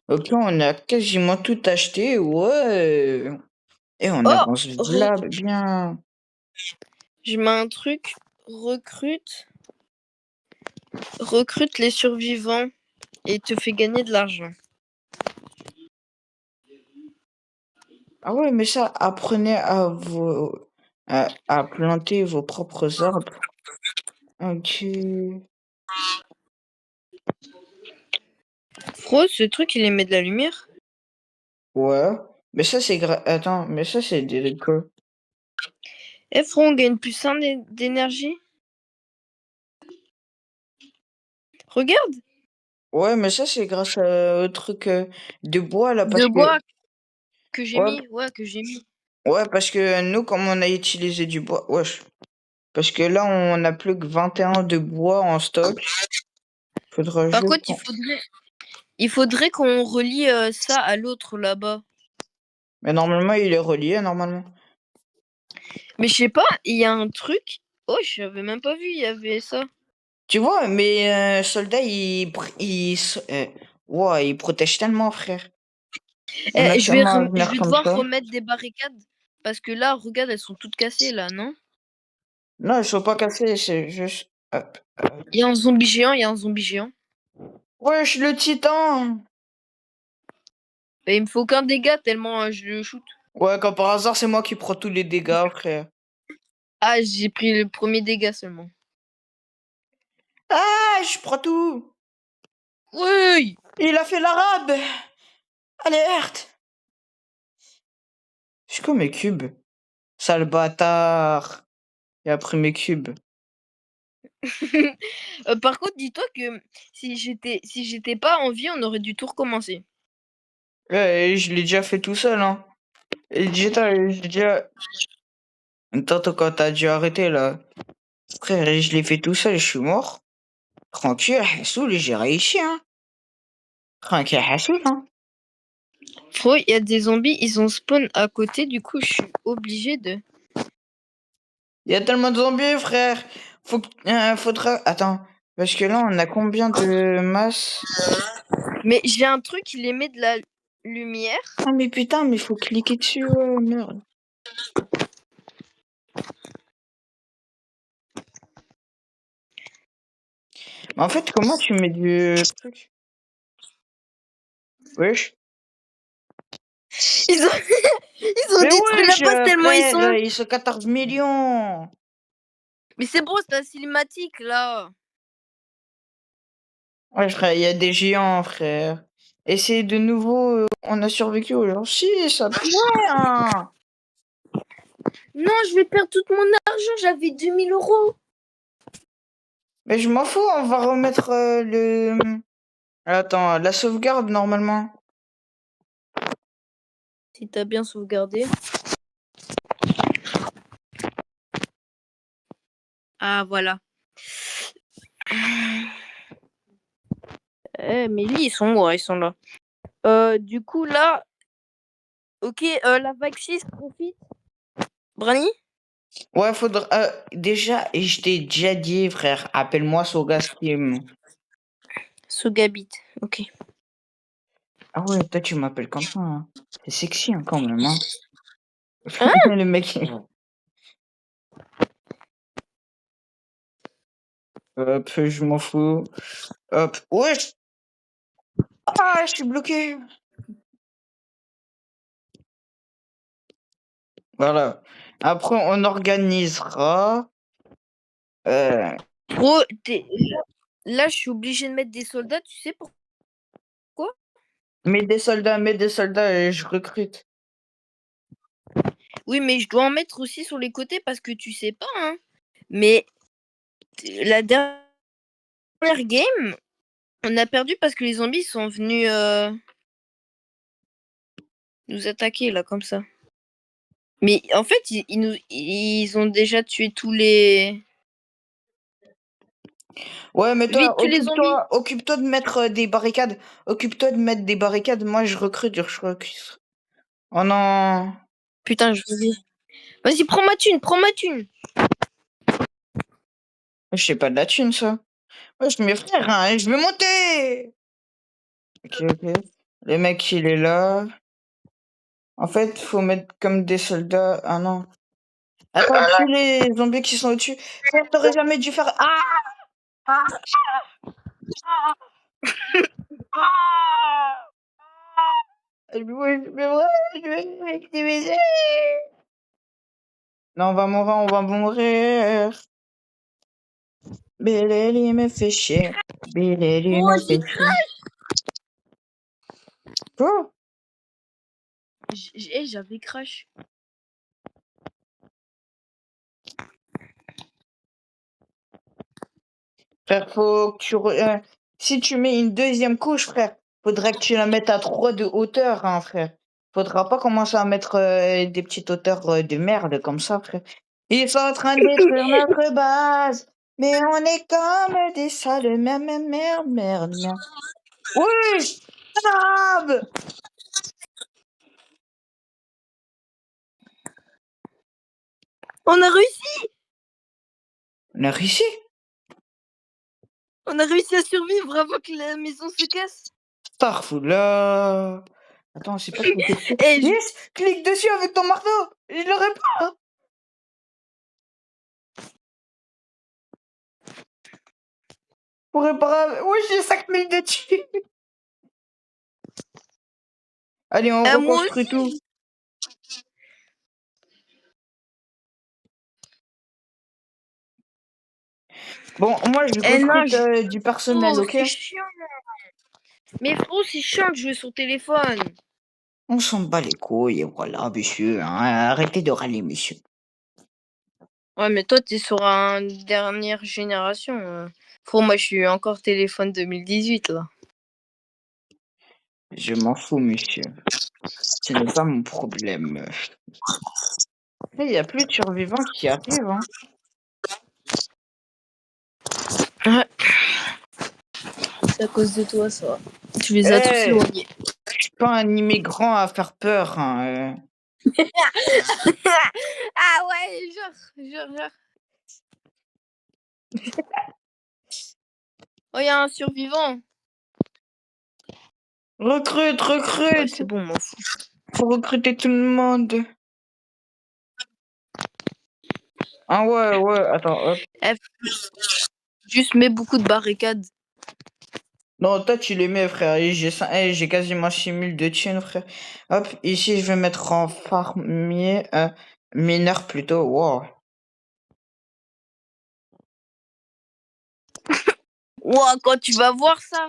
Ok, on a quasiment tout acheté, ouais. Et on Oh, avance là, bien. je mets un truc. Recrute les survivants et te fait gagner de l'argent. Ah ouais, mais ça, apprenez à planter vos propres arbres. Ok. Fro, ce truc, il émet de la lumière. Ouais. Mais ça, Attends, mais ça, c'est des quoi? Eh, Fro, on gagne plus 1 d'énergie. Regarde. Ouais, mais ça, c'est grâce au truc de bois, là, parce De que... bois que j'ai Ouais, mis. Ouais, que j'ai mis. ouais, parce que nous, comme on a utilisé du bois... Wesh. Parce que là, on a plus que 21 de bois en stock. Faudra Par juste... contre, il faudrait qu'on relie ça à l'autre là-bas. Mais normalement, il est relié, normalement. Mais je sais pas, il y a un truc. Oh, je n'avais même pas vu, il y avait ça. Tu vois, mes soldats, Ouah, ils protègent tellement, frère. On a Je vais, tellement à je venir vais comme devoir ça. remettre des barricades. Parce que là, regarde, elles sont toutes cassées, là, non? Non, ils sont pas cassés, c'est juste... Hop, hop. Il y a un zombie géant, il y a un zombie géant. Wesh, le titan! Bah, il me faut aucun dégât tellement je le shoot. Ouais, comme par hasard, c'est moi qui prends tous les dégâts, frère. Ah, j'ai pris le premier dégât seulement. Ah, je prends tout! Oui! Il a fait l'arabe! Alerte! C'est quoi mes cubes? Sale bâtard! Il a pris mes cubes. Par contre, dis-toi que si j'étais pas en vie, on aurait dû tout recommencer. Ouais, je l'ai déjà fait tout seul, hein. Et j'ai déjà... Attends, quand t'as dû arrêter, là. Frère, je l'ai fait tout seul, je suis mort. Tranquille, Hassoul, j'ai réussi, hein. Tranquille, Hassoul, hein. Frérot, il y a des zombies, ils ont spawn à côté, du coup, je suis obligée de. Il y a tellement de zombies, frère. Faudra... Attends, parce que là, on a combien de masse? Mais j'ai un truc, il émet de la lumière. Ah, mais putain, mais faut cliquer dessus, ouais, merde. Mais en fait, comment tu mets du truc? Wesh. Ils ont, ils ont Mais détruit la wesh, base tellement ils frère, sont. ils sont 14 millions. Mais c'est bon, c'est la cinématique là. Ouais, frère, il y a des géants, frère. Et c'est de nouveau, on a survécu aujourd'hui. Si, ça peut, hein. Non, je vais perdre tout mon argent, j'avais 2000 €. Mais je m'en fous, on va remettre le... Attends, la sauvegarde, normalement. Si t'as bien sauvegardé. Ah, voilà. Mais lui, ils sont où? Ils sont là. Du coup, là, ok, la vague 6 profite. Brani? Ouais, faudra... déjà, et je t'ai déjà dit, frère, appelle-moi Sogasteam. Sogabit, ok. Ah ouais, toi, tu m'appelles comme ça, hein. C'est sexy, hein, quand même, hein. Hein? Le mec... Hop, je m'en fous. Hop, wesh. Ah, je suis bloqué. Voilà. Après, on organisera. Euh, Gros, là, je suis obligée de mettre des soldats, tu sais pourquoi? mets des soldats et je recrute. Oui, mais je dois en mettre aussi sur les côtés parce que tu sais pas, hein. Mais la dernière game, on a perdu parce que les zombies sont venus nous attaquer, là, comme ça. Mais en fait, ils ont déjà tué tous les... Ouais, mais Vite, toi, tous les zombies. occupe-toi de mettre des barricades. Occupe-toi de mettre des barricades. Moi, je recrute. Oh non. Putain, je vais... Vas-y, prends ma thune, prends ma thune. Je sais pas de la thune, ça. Ouais, je mes frères, hein, je vais monter. Ok, ok. Le mec, il est là. En fait, faut mettre comme des soldats. Ah non. Attends, tous les zombies qui sont au-dessus. Frère, t'aurais jamais dû faire. Ah! Ah! Ah! Mais ouais, je vais m'activiser. Non, on va mourir. Billy me fait chier. Billy Oh, me j'ai fait chier. Quoi? j'avais crash. Frère, faut que si tu mets une deuxième couche, frère, faudrait que tu la mettes à 3 de hauteur, hein, frère. Faudra pas commencer à mettre des petites hauteurs de merde comme ça, frère. Ils sont en train de détruire notre base. Mais on est comme des sales merde. Oui! Arabe! On a réussi. On a réussi? On a réussi à survivre avant que la maison se casse. Starfoula. Attends, je sais pas cliquer dessus. Et je- Yes, clique dessus avec ton marteau. Je l'aurais pas. Pour réparer. Oui, j'ai 5000 de dessus. Allez, on moi reconstruit aussi. tout. Bon, moi, je Eh non, recrute du personnel, ok? c'est chiant. Mais frérot, c'est chiant de jouer sur téléphone. On s'en bat les couilles, et voilà, monsieur. Hein. Arrêtez de râler, monsieur. Ouais, mais toi, t'es sur une dernière génération. Frérot, moi, je suis encore téléphone 2018, là. Je m'en fous, monsieur. Ce n'est pas mon problème. Il n'y a plus de survivants qui arrivent. Hein. Ouais, c'est à cause de toi, ça. Tu les as tous Eh, éloignés. je suis pas un immigrant à faire peur. Hein. Ah ouais, genre. Oh, il y a un survivant. Recrute, Ouais, recrute. c'est bon, m'en fous. Faut recruter tout le monde. Ah ouais, attends, hop. Eh, juste mets beaucoup de barricades. Non, toi, tu les mets, frère. Et j'ai quasiment 6000 de thunes, frère. Hop, ici, je vais mettre en farmier, mineur plutôt. Wow. Ouah, quand tu vas voir ça.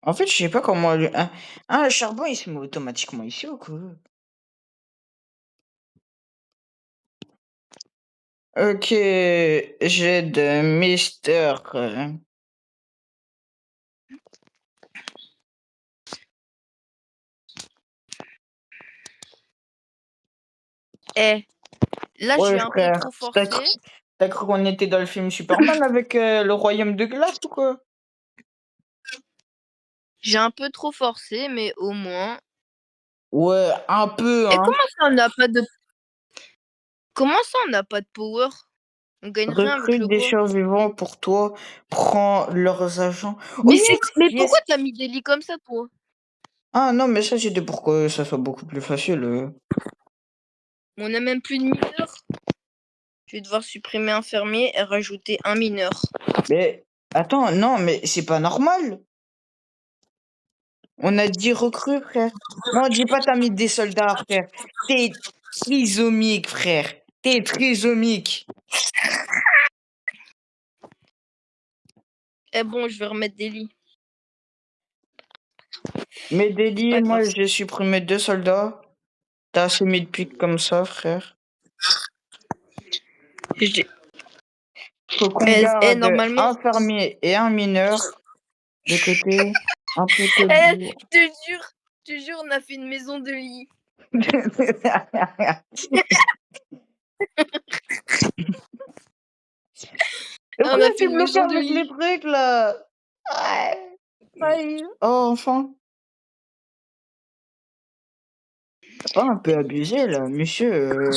En fait, je sais pas comment le charbon, il se met automatiquement ici ou quoi? Ok, j'ai de Mister. Eh, là, je suis Ouais, un peu frère. trop T'as cru, forcé. t'as cru qu'on était dans le film Superman avec le royaume de glace ou quoi? J'ai un peu trop forcé, mais au moins. Ouais, un peu, Et hein. comment ça, on n'a pas de. Comment ça, on n'a pas de power? On gagne rien avec Recrute le des bois. survivants pour toi. Prends leurs agents. Oh yes, Mais pourquoi yes. t'as mis des lits comme ça, toi? Ah non, mais ça c'était pour que ça soit beaucoup plus facile. On a même plus de mineurs. Je vais devoir supprimer un fermier et rajouter un mineur. Mais attends, non, mais c'est pas normal. On a dit recrues, frère. Non, dis pas t'as mis des soldats, frère. T'es trisomique, frère. T'es trisomique. Eh bon, je vais remettre des lits. Mais C'est Déli, pas moi grave. j'ai supprimé 2 soldats. T'as assez mis de piques comme ça, frère. Je- Faut qu'on garde normalement. un fermier et un mineur de côté. Un peu de Eh, bois. je te jure, on a fait une maison de lit. Et On pourquoi a fait tu une bloqué maison de avec les lit. trucs là? Ouais. Aïe. Oh, enfin. T'as pas un peu abusé là, monsieur?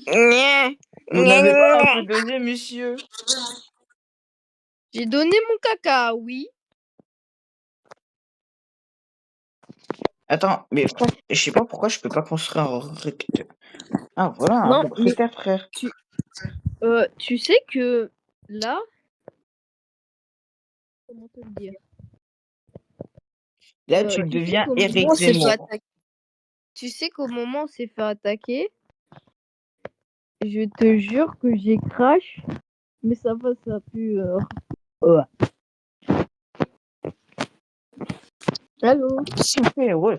Gna, Vous gna, n'avez pas un peu gna. dosé, monsieur? J'ai donné mon caca, oui. Attends, mais frère, je sais pas pourquoi je peux pas construire un recruteur. Ah, voilà, un Non, mais recruteur, frère. tu sais que là, comment te le dire? Là, tu Tu sais deviens qu'au moment Eric où on s'est fait Zemmour. attaquer, tu sais qu'au moment où on s'est fait attaquer, je te jure que j'ai crash, mais ça va, ça a pu. Ouais. Allô? Qu'est-ce qu'il fait, ouais?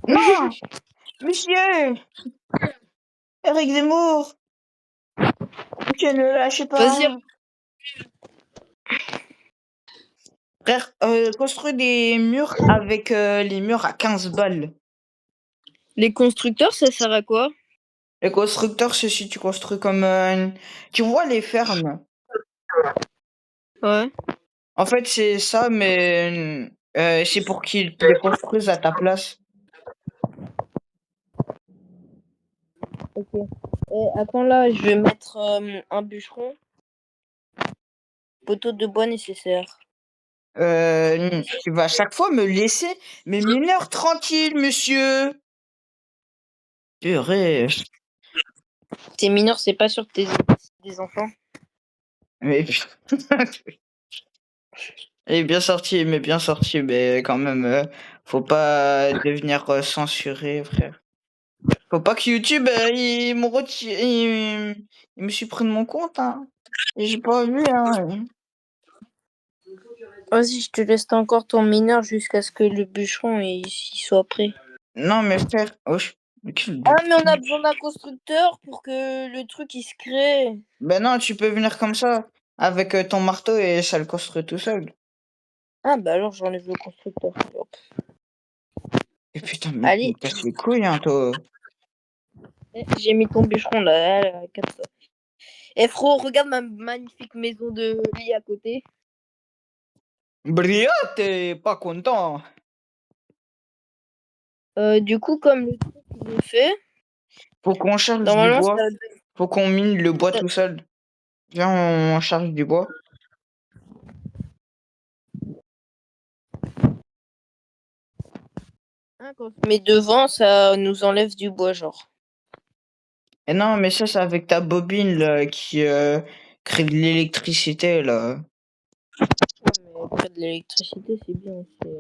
Non! Monsieur! Eric Zemmour! Monsieur, ne lâchez Vas-y, pas! Frère, construis des murs avec les murs à 15 balles. les constructeurs, ça sert à quoi? Les constructeurs, c'est si tu construis comme... Tu vois les fermes? Ouais. En fait, c'est ça, mais c'est pour qu'ils les construisent à ta place. Ok. Et attends là, je vais mettre un bûcheron. poteaux de bois nécessaires. Tu vas à chaque fois me laisser mes mineurs tranquilles, monsieur. Purée. Tes mineurs, c'est pas sûr que t'es des enfants. Mais il est bien sorti, mais quand même, faut pas devenir censuré, frère. Faut pas que YouTube, il me supprime mon compte, hein. J'ai pas vu, hein. Vas-y, je te laisse encore ton mineur jusqu'à ce que le bûcheron il soit prêt. Non, mais frère, mais quel Ah, but. mais on a besoin d'un constructeur pour que le truc il se crée. Ben non, tu peux venir comme ça, avec ton marteau et ça le construit tout seul. Ah, bah alors j'enlève le constructeur. Hop. Et putain, mais tu me Allez, casses les couilles, hein, toi. j'ai mis ton bûcheron là, là, 400. Eh frérot, regarde ma magnifique maison de lit à côté. Bria, t'es pas content. Du coup, comme le truc il est fait, Faut qu'on charge du normalement bois. ça. Faut qu'on mine le bois ça- tout seul. Viens, on charge du bois. Mais devant, ça nous enlève du bois, genre. Et non, mais ça, c'est avec ta bobine, là, qui crée de l'électricité, là. Ouais, mais après de l'électricité, c'est bien aussi.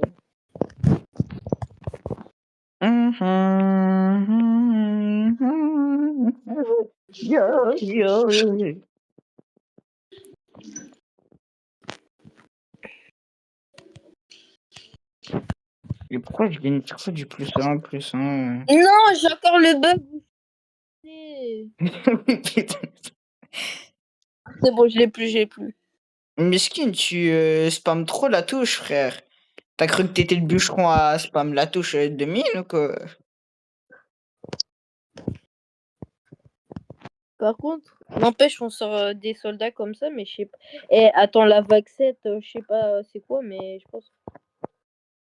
Yo, yo. Et pourquoi je gagne chaque fois du +1, +1 Non, j'ai encore le bug. Putain. C'est bon, je l'ai plus. Miskin, tu spams trop la touche, frère. T'as cru que t'étais le bûcheron à spam la touche de mine ou quoi? Par contre, n'empêche, on sort des soldats comme ça, mais je sais pas. Eh, attends, la vague 7, je sais pas c'est quoi, mais je pense.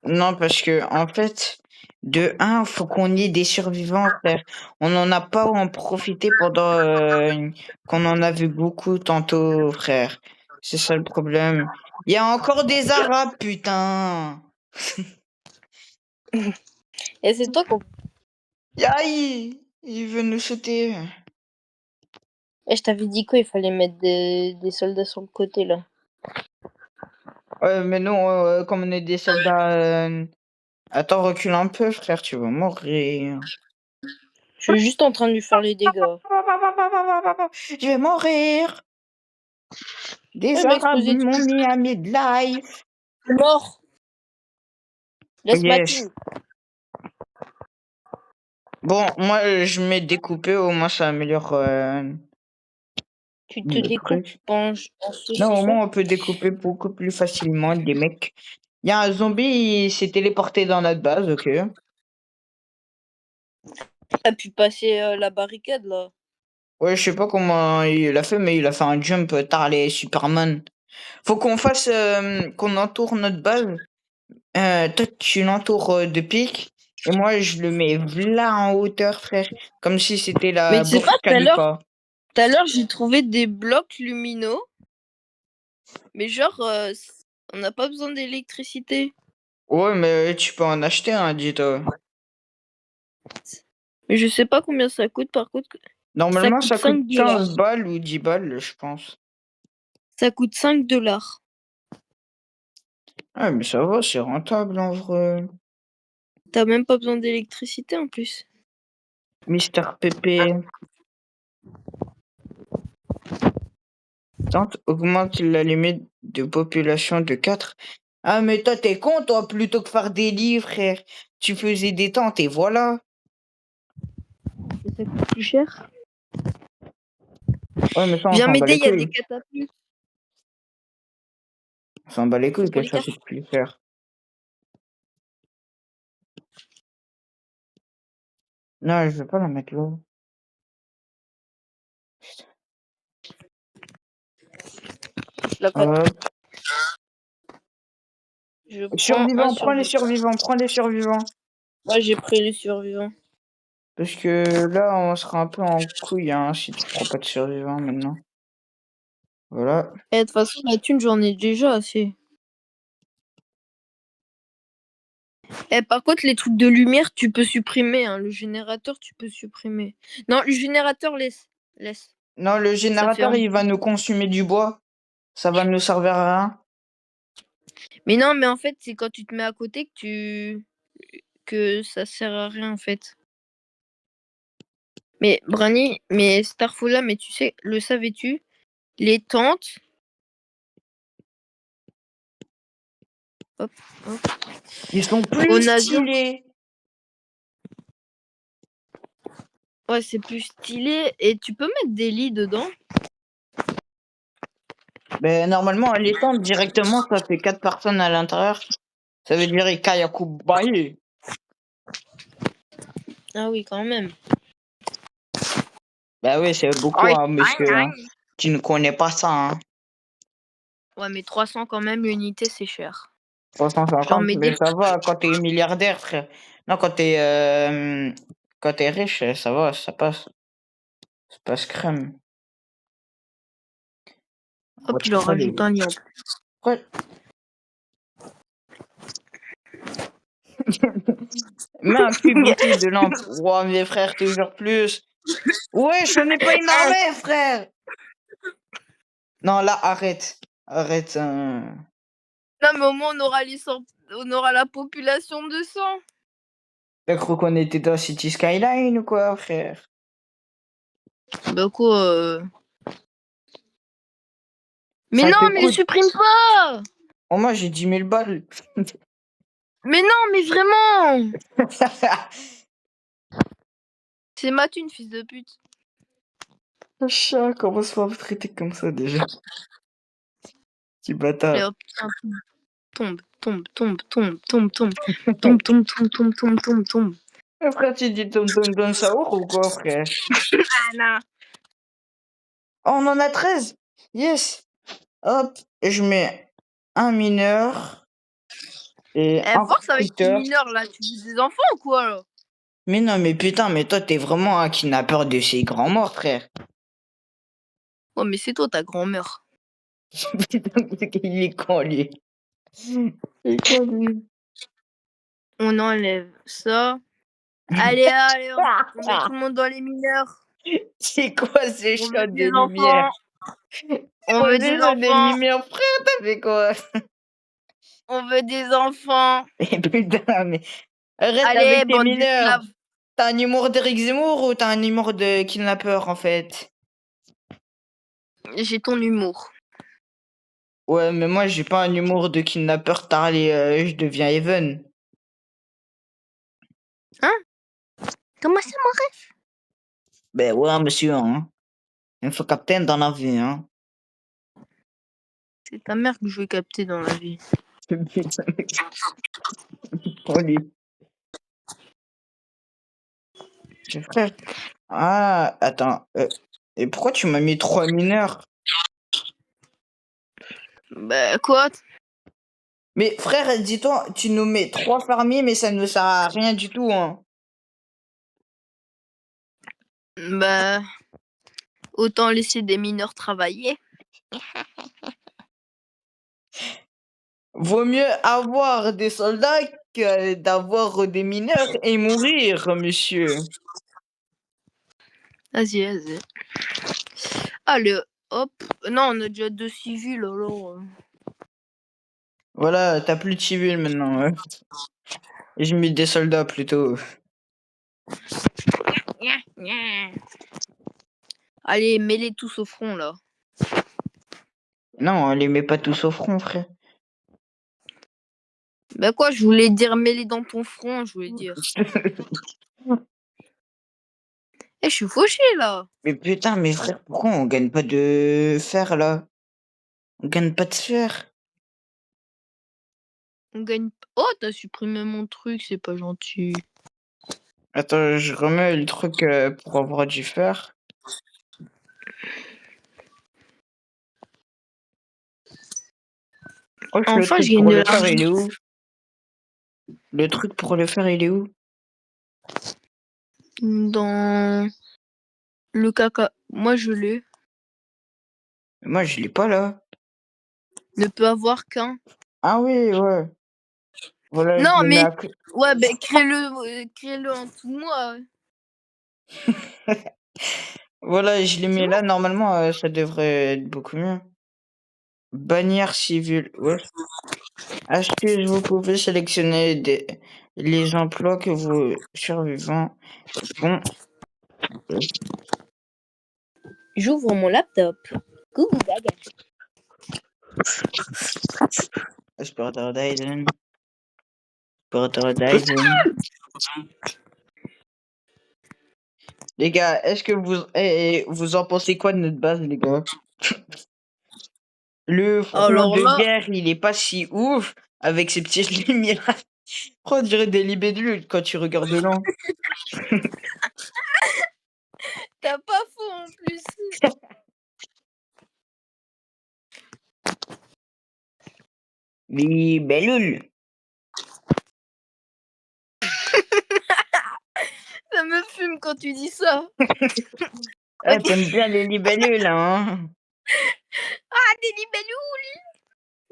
Non, parce que en fait, de un, faut qu'on ait des survivants, frère. On n'en a pas en profité pendant qu'on en a vu beaucoup tantôt, frère. C'est ça le problème. Il y a encore des Arabes, putain. Et c'est toi qu'on. Aïe, il veut nous sauter. Eh, je t'avais dit quoi, il fallait mettre des soldats sur le côté là. Ouais, mais non, comme on est des soldats. Attends, recule un peu, frère, tu vas mourir. Je suis juste en train de lui faire les dégâts. Je vais mourir. Des Il m'a Arabes explosé m'ont dessus. mis à midlife. Mort. Laisse ma Yes. team. Bon, moi, je mets découpé, au moins ça améliore Tu te le découpes truc. en Non, au saucisson. moins on peut découper beaucoup plus facilement des mecs. Il y a un zombie, il s'est téléporté dans notre base, ok. T'as pu passer la barricade là. Ouais, je sais pas comment il a fait, mais il a fait un jump, tard les Superman. Faut qu'on fasse, qu'on entoure notre base. Toi, tu l'entoures de pics, et moi, je le mets là en hauteur, frère, comme si c'était Mais la tu sais pas, Burj Khalifa. tout à l'heure, j'ai trouvé des blocs lumineux. Mais genre, on n'a pas besoin d'électricité. Ouais, mais tu peux en acheter un, dis-toi. Mais je sais pas combien ça coûte par contre. Ça Normalement, coûte ça coûte 5 15 dollars. balles ou 10 balles, je pense. Ça coûte 5 dollars. Ah, mais ça va, c'est rentable en vrai. T'as même pas besoin d'électricité en plus. Mister Pépé. Tente augmente la limite de population de 4. Ah, mais toi, t'es con, toi, plutôt que faire des lits, frère. Tu faisais des tentes et voilà. Et ça coûte plus cher. Ouais, mais ça, on Viens s'en bat m'aider, les il y a des couilles. catapultes. On s'en bat les couilles C'est pour que les ça gars. coûte plus cher. Non, je vais pas la mettre là. La Hop. Je prends un Survivants, prends les survivant. survivants, prends les survivants. Moi, j'ai pris les survivants. Parce que là, on sera un peu en couille, hein, si tu prends pas de survivants maintenant. Voilà. Eh, de toute façon, la thune, j'en ai déjà assez. Eh, par contre, les trucs de lumière, tu peux supprimer. Hein. Le générateur, tu peux supprimer. Non, le générateur, laisse. Laisse. Non, le Ça fait générateur, un... il va nous consumer du bois. Ça va nous servir à rien. Mais non, mais en fait, c'est quand tu te mets à côté que ça sert à rien, en fait. Mais Brani, mais Starfola, mais tu sais, le savais-tu? Les tentes. Hop, hop. Ils sont plus Au navire. stylés. Ouais, c'est plus stylé. Et tu peux mettre des lits dedans. Ben, normalement, les tentes, directement, ça fait 4 personnes à l'intérieur. Ça veut dire Ikayaku Baye. Ah oui, quand même. Ben oui, c'est beaucoup, Ouais, hein, monsieur. Hein. Tu ne connais pas ça, hein. ouais, mais 300 quand même, l'unité, c'est cher. J'en 350, mets mais des... ça va quand t'es milliardaire, frère. Non, quand t'es riche, ça va, ça passe. Ça passe crème. Hop, Ouais, je tu leur vois, rajoute un lien. Ouais. Mets un plus beaucoup de lampes. Ouais, mes frères, toujours plus. Ouais, je n'ai pas énervé, frère. Non, là, arrête. Arrête. Non, mais au moins, on aura la population de 100. T'as cru qu'on était dans City Skyline ou quoi, frère? Bah quoi Mais Ça non, te mais coûte. supprime pas. Oh, moi, j'ai 10 000 balles. Mais non, mais vraiment. C'est ma thune, fils de pute. Chat, comment se faire me traiter comme ça déjà? Petit Et bâtard. hop, tombe, tombe, tombe, tombe, tombe, tombe, tombe, tombe, tombe, tombe, tombe, tombe, tombe. Frère, tu dis ton saour ou quoi, frère? Ah non. Oh, on en a 13. Yes. Hop, je mets un mineur et Eh, un force avec tes constructeur. mineurs là, tu veux des enfants ou quoi là? Mais non, mais putain, mais toi, t'es vraiment un kidnappeur de ces grands morts, frère. Oh, mais c'est toi ta grand-mère. Putain, il est con, lui. Il est con, lui. On enlève ça. Allez, allez, on met tout le monde dans les mineurs. C'est quoi ces On veut shots de des lumière? enfants. On Quoi, veut ces des shots de enfants. lumière, frère, t'as fait quoi? On veut des enfants. Mais putain, mais arrête Allez, avec tes bande mineurs. d'esclaves. T'as un humour d'Éric Zemmour ou t'as un humour de kidnappeur, en fait? J'ai ton humour. Ouais, mais moi, j'ai pas un humour de kidnappeur tarlé, je deviens Even. Hein? Comment ça, mon ref? Ben ouais, monsieur, hein. Il faut capitaine dans la vie, hein. C'est ta mère que je veux capter dans la vie. Putain, oh, lui. Frère. Ah, attends. Et pourquoi tu m'as mis 3 mineurs? Bah quoi? Mais frère, dis-toi, tu nous mets 3 fermiers, mais ça ne sert à rien du tout, hein. Bah autant laisser des mineurs travailler. Vaut mieux avoir des soldats que d'avoir des mineurs et mourir, monsieur. Vas-y, vas-y. Allez, hop. Non, on a déjà 2 civils alors. Voilà, t'as plus de civils maintenant. Ouais. Et j'ai mis des soldats plutôt. Allez, mets-les tous au front là. Non, on les met pas tous au front, frère. Bah quoi, je voulais dire mets-les dans ton front, je voulais dire. Eh, je suis fauché là. Mais putain, mes frères, pourquoi on gagne pas de fer là? On gagne pas de fer. On gagne. Oh, t'as supprimé mon truc, c'est pas gentil. Attends, je remets le truc pour avoir du fer. Oh, le Enfin, je truc gagne pour de le fer, l'argent. il est où? Le truc pour le fer, il est où? Dans le caca. Moi, je l'ai. Moi, je l'ai pas là. Ne peut avoir qu'un. Ah oui, ouais. Voilà, je Non, le mets mais. à... Ouais, ben crée-le en dessous de moi. Voilà, je l'ai C'est mis bon? là. Normalement, ça devrait être beaucoup mieux. Bannière civile. Ouais. Astuce, vous pouvez sélectionner les emplois que vos survivants vont. J'ouvre mon laptop. Coucou, gaga. Sporterdisen. Sporterdisen. Les gars, est-ce que vous en pensez quoi de notre base, les gars? Le front Alors de là, guerre, il est pas si ouf avec ses petites lumières. On dirait des libellules quand tu regardes de loin. t'as pas faux en plus. Libellule. Ça me fume quand tu dis ça. Ah, Ok. t'aimes bien les libellules, hein? Ah, des libellules.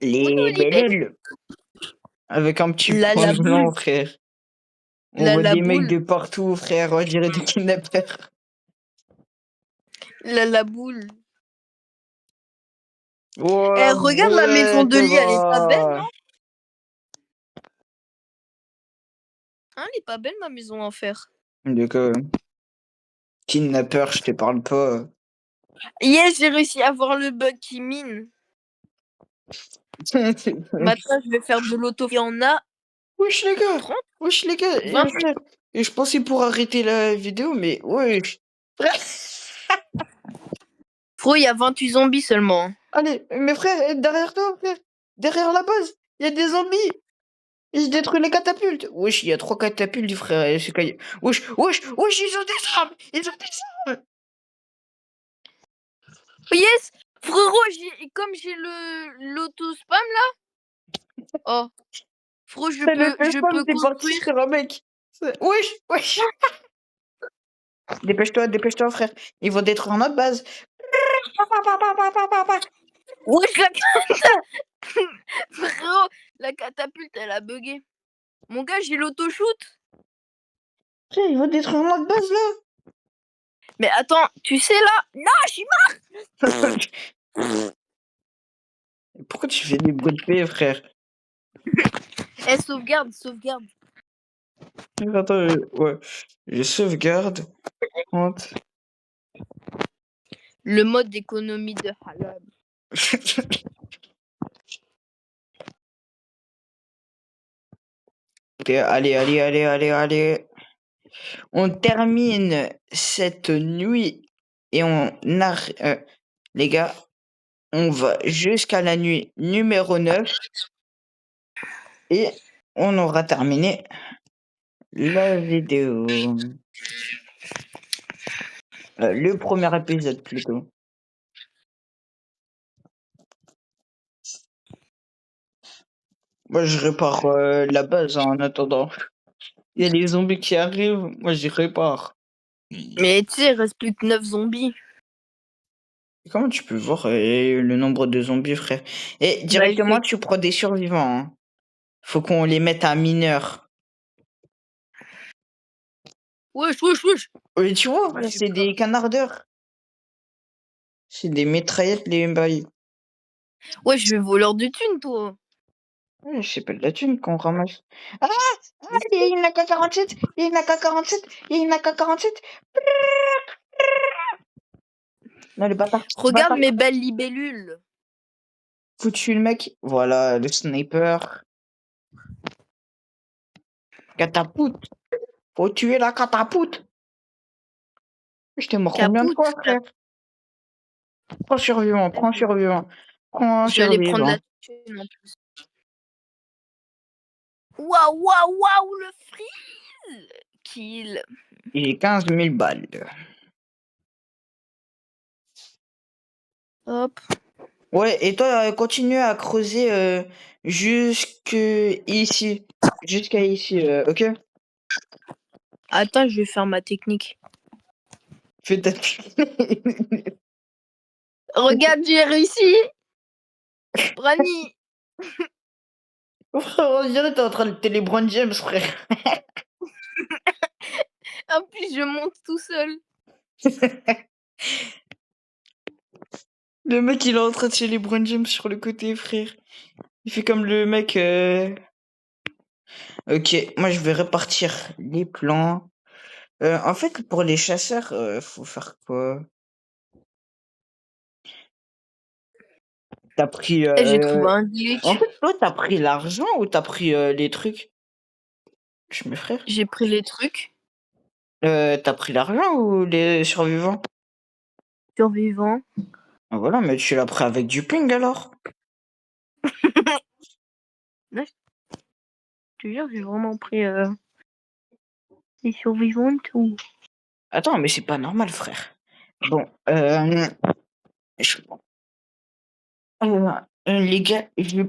Les Libellule. libellules. Avec un petit point La blanc, boule. frère. On voit La des mecs boule. de partout, frère. On dirait des kidnappeurs. La boule. Oh, Eh, regarde ma maison bête, de lit, elle est pas belle, va. non? Hein, elle est pas belle, ma maison en fer. D'accord. Kidnappeur, je te parle pas. Yes, j'ai réussi à avoir le bug qui mine. Maintenant, je vais faire de l'auto. Il y en a Wesh les gars, 30, wesh les gars, 20. frère. Et je pensais pour arrêter la vidéo, mais wesh. Frère. Frérot, il y a 28 zombies seulement. Allez, mes frères, derrière toi, frère. Derrière la base, il y a des zombies. Ils détruisent les catapultes. Wesh, il y a 3 catapultes, frère. Wesh, wesh, wesh, ils ont des armes. Ils ont des armes. Yes, frérot, comme j'ai l'auto-spam là. Oh, frérot, C'est le je PSPAM, peux t'es parti construire. sur un mec. Wesh, wesh. Dépêche-toi, dépêche-toi, frère. Ils vont détruire notre base. Wesh, frérot, la catapulte, elle a bugué. Mon gars, j'ai l'auto-shoot. Frère, ils vont détruire notre base, là. Mais attends, tu sais là. Non, je suis Pourquoi tu fais des bruits de paix, frère? Eh, sauvegarde, sauvegarde. Attends, ouais. Je sauvegarde. 30. Le mode d'économie de Halab. Ok, allez, allez, allez, allez, allez. On termine cette nuit et les gars, on va jusqu'à la nuit numéro 9 et on aura terminé la vidéo. Le premier épisode plutôt. Moi, je répare la base en attendant. Il y a les zombies qui arrivent, moi, j'y répare. Mais tu sais, il reste plus que 9 zombies. Comment tu peux voir le nombre de zombies, frère? Et Bah, il directement, fait. tu prends des survivants, hein. Faut qu'on les mette à mineurs. Wesh, wesh, wesh. Oui, tu vois, Ah, je suis c'est pas. des canardeurs. C'est des mitraillettes, les bails. Ouais, je vais voleur de thunes, toi. Ouais, c'est pas de la thune qu'on ramasse. Ah! Ah! Il y a une AK-47! Il y a une AK-47! Il y a une AK-47! Non, le bâtard. Regarde Bâtard. mes belles libellules. Foutu le mec. Voilà, le sniper. Catapoute. Faut tuer la catapoute. Je t'ai mort combien de Capoute. fois, frère? Prends survivant, prends survivant. Prends Je vais aller prendre survivant. la thune en plus. Waouh, waouh, waouh, le freeze. Kill. J'ai 15 000 balles. Hop. Ouais, et toi, continue à creuser jusque ici. Jusqu'à ici, ok? Attends, je vais faire ma technique. Fais ta... Regarde, j'ai réussi. Brani. Frère, on dirait que t'es en train de t'es LeBron James, frère. En plus, je monte tout seul. Le mec, il est en train de chez LeBron James sur le côté, frère. Il fait comme le mec. Ok, moi je vais répartir les plans. En fait, pour les chasseurs, faut faire quoi? T'as pris. Et j'ai trouvé un glitch. En fait, toi, t'as pris l'argent ou t'as pris les trucs? Je mes frères. J'ai pris les trucs. T'as pris l'argent ou les survivants? Survivant. Ah, voilà, mais tu l'as pris avec du ping alors? Je te jure, j'ai vraiment pris les survivants et tout. Attends, mais c'est pas normal, frère. Bon, je les gars, je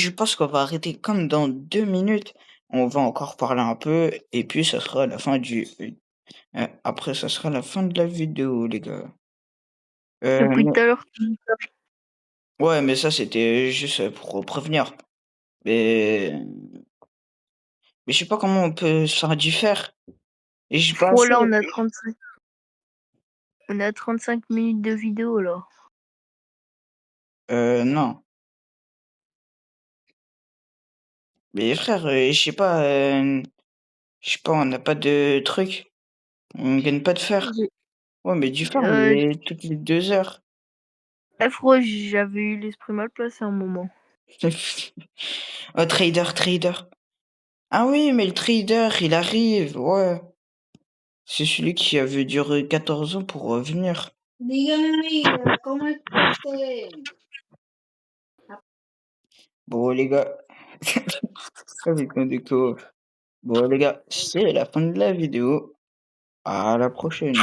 pense qu'on va arrêter comme dans 2 minutes. On va encore parler un peu et puis ça sera la fin après ça sera la fin de la vidéo, les gars. Depuis Mais tout à l'heure. ouais, mais ça, c'était juste pour prévenir. Mais je sais pas comment on peut se faire diffère et j'ai pas Oh assez là, on a 35 minutes de vidéo là. non. Mais frère, je sais pas, on n'a pas de truc. On gagne pas de fer. Ouais, mais du fer, mais toutes les 2 heures. Frérot, j'avais eu l'esprit mal placé un moment. Oh, trader. Ah oui, mais le trader, il arrive, ouais. C'est celui qui avait duré 14 ans pour revenir. Bon, les gars. Avec un déco. Bon, les gars, c'est la fin de la vidéo. À la prochaine.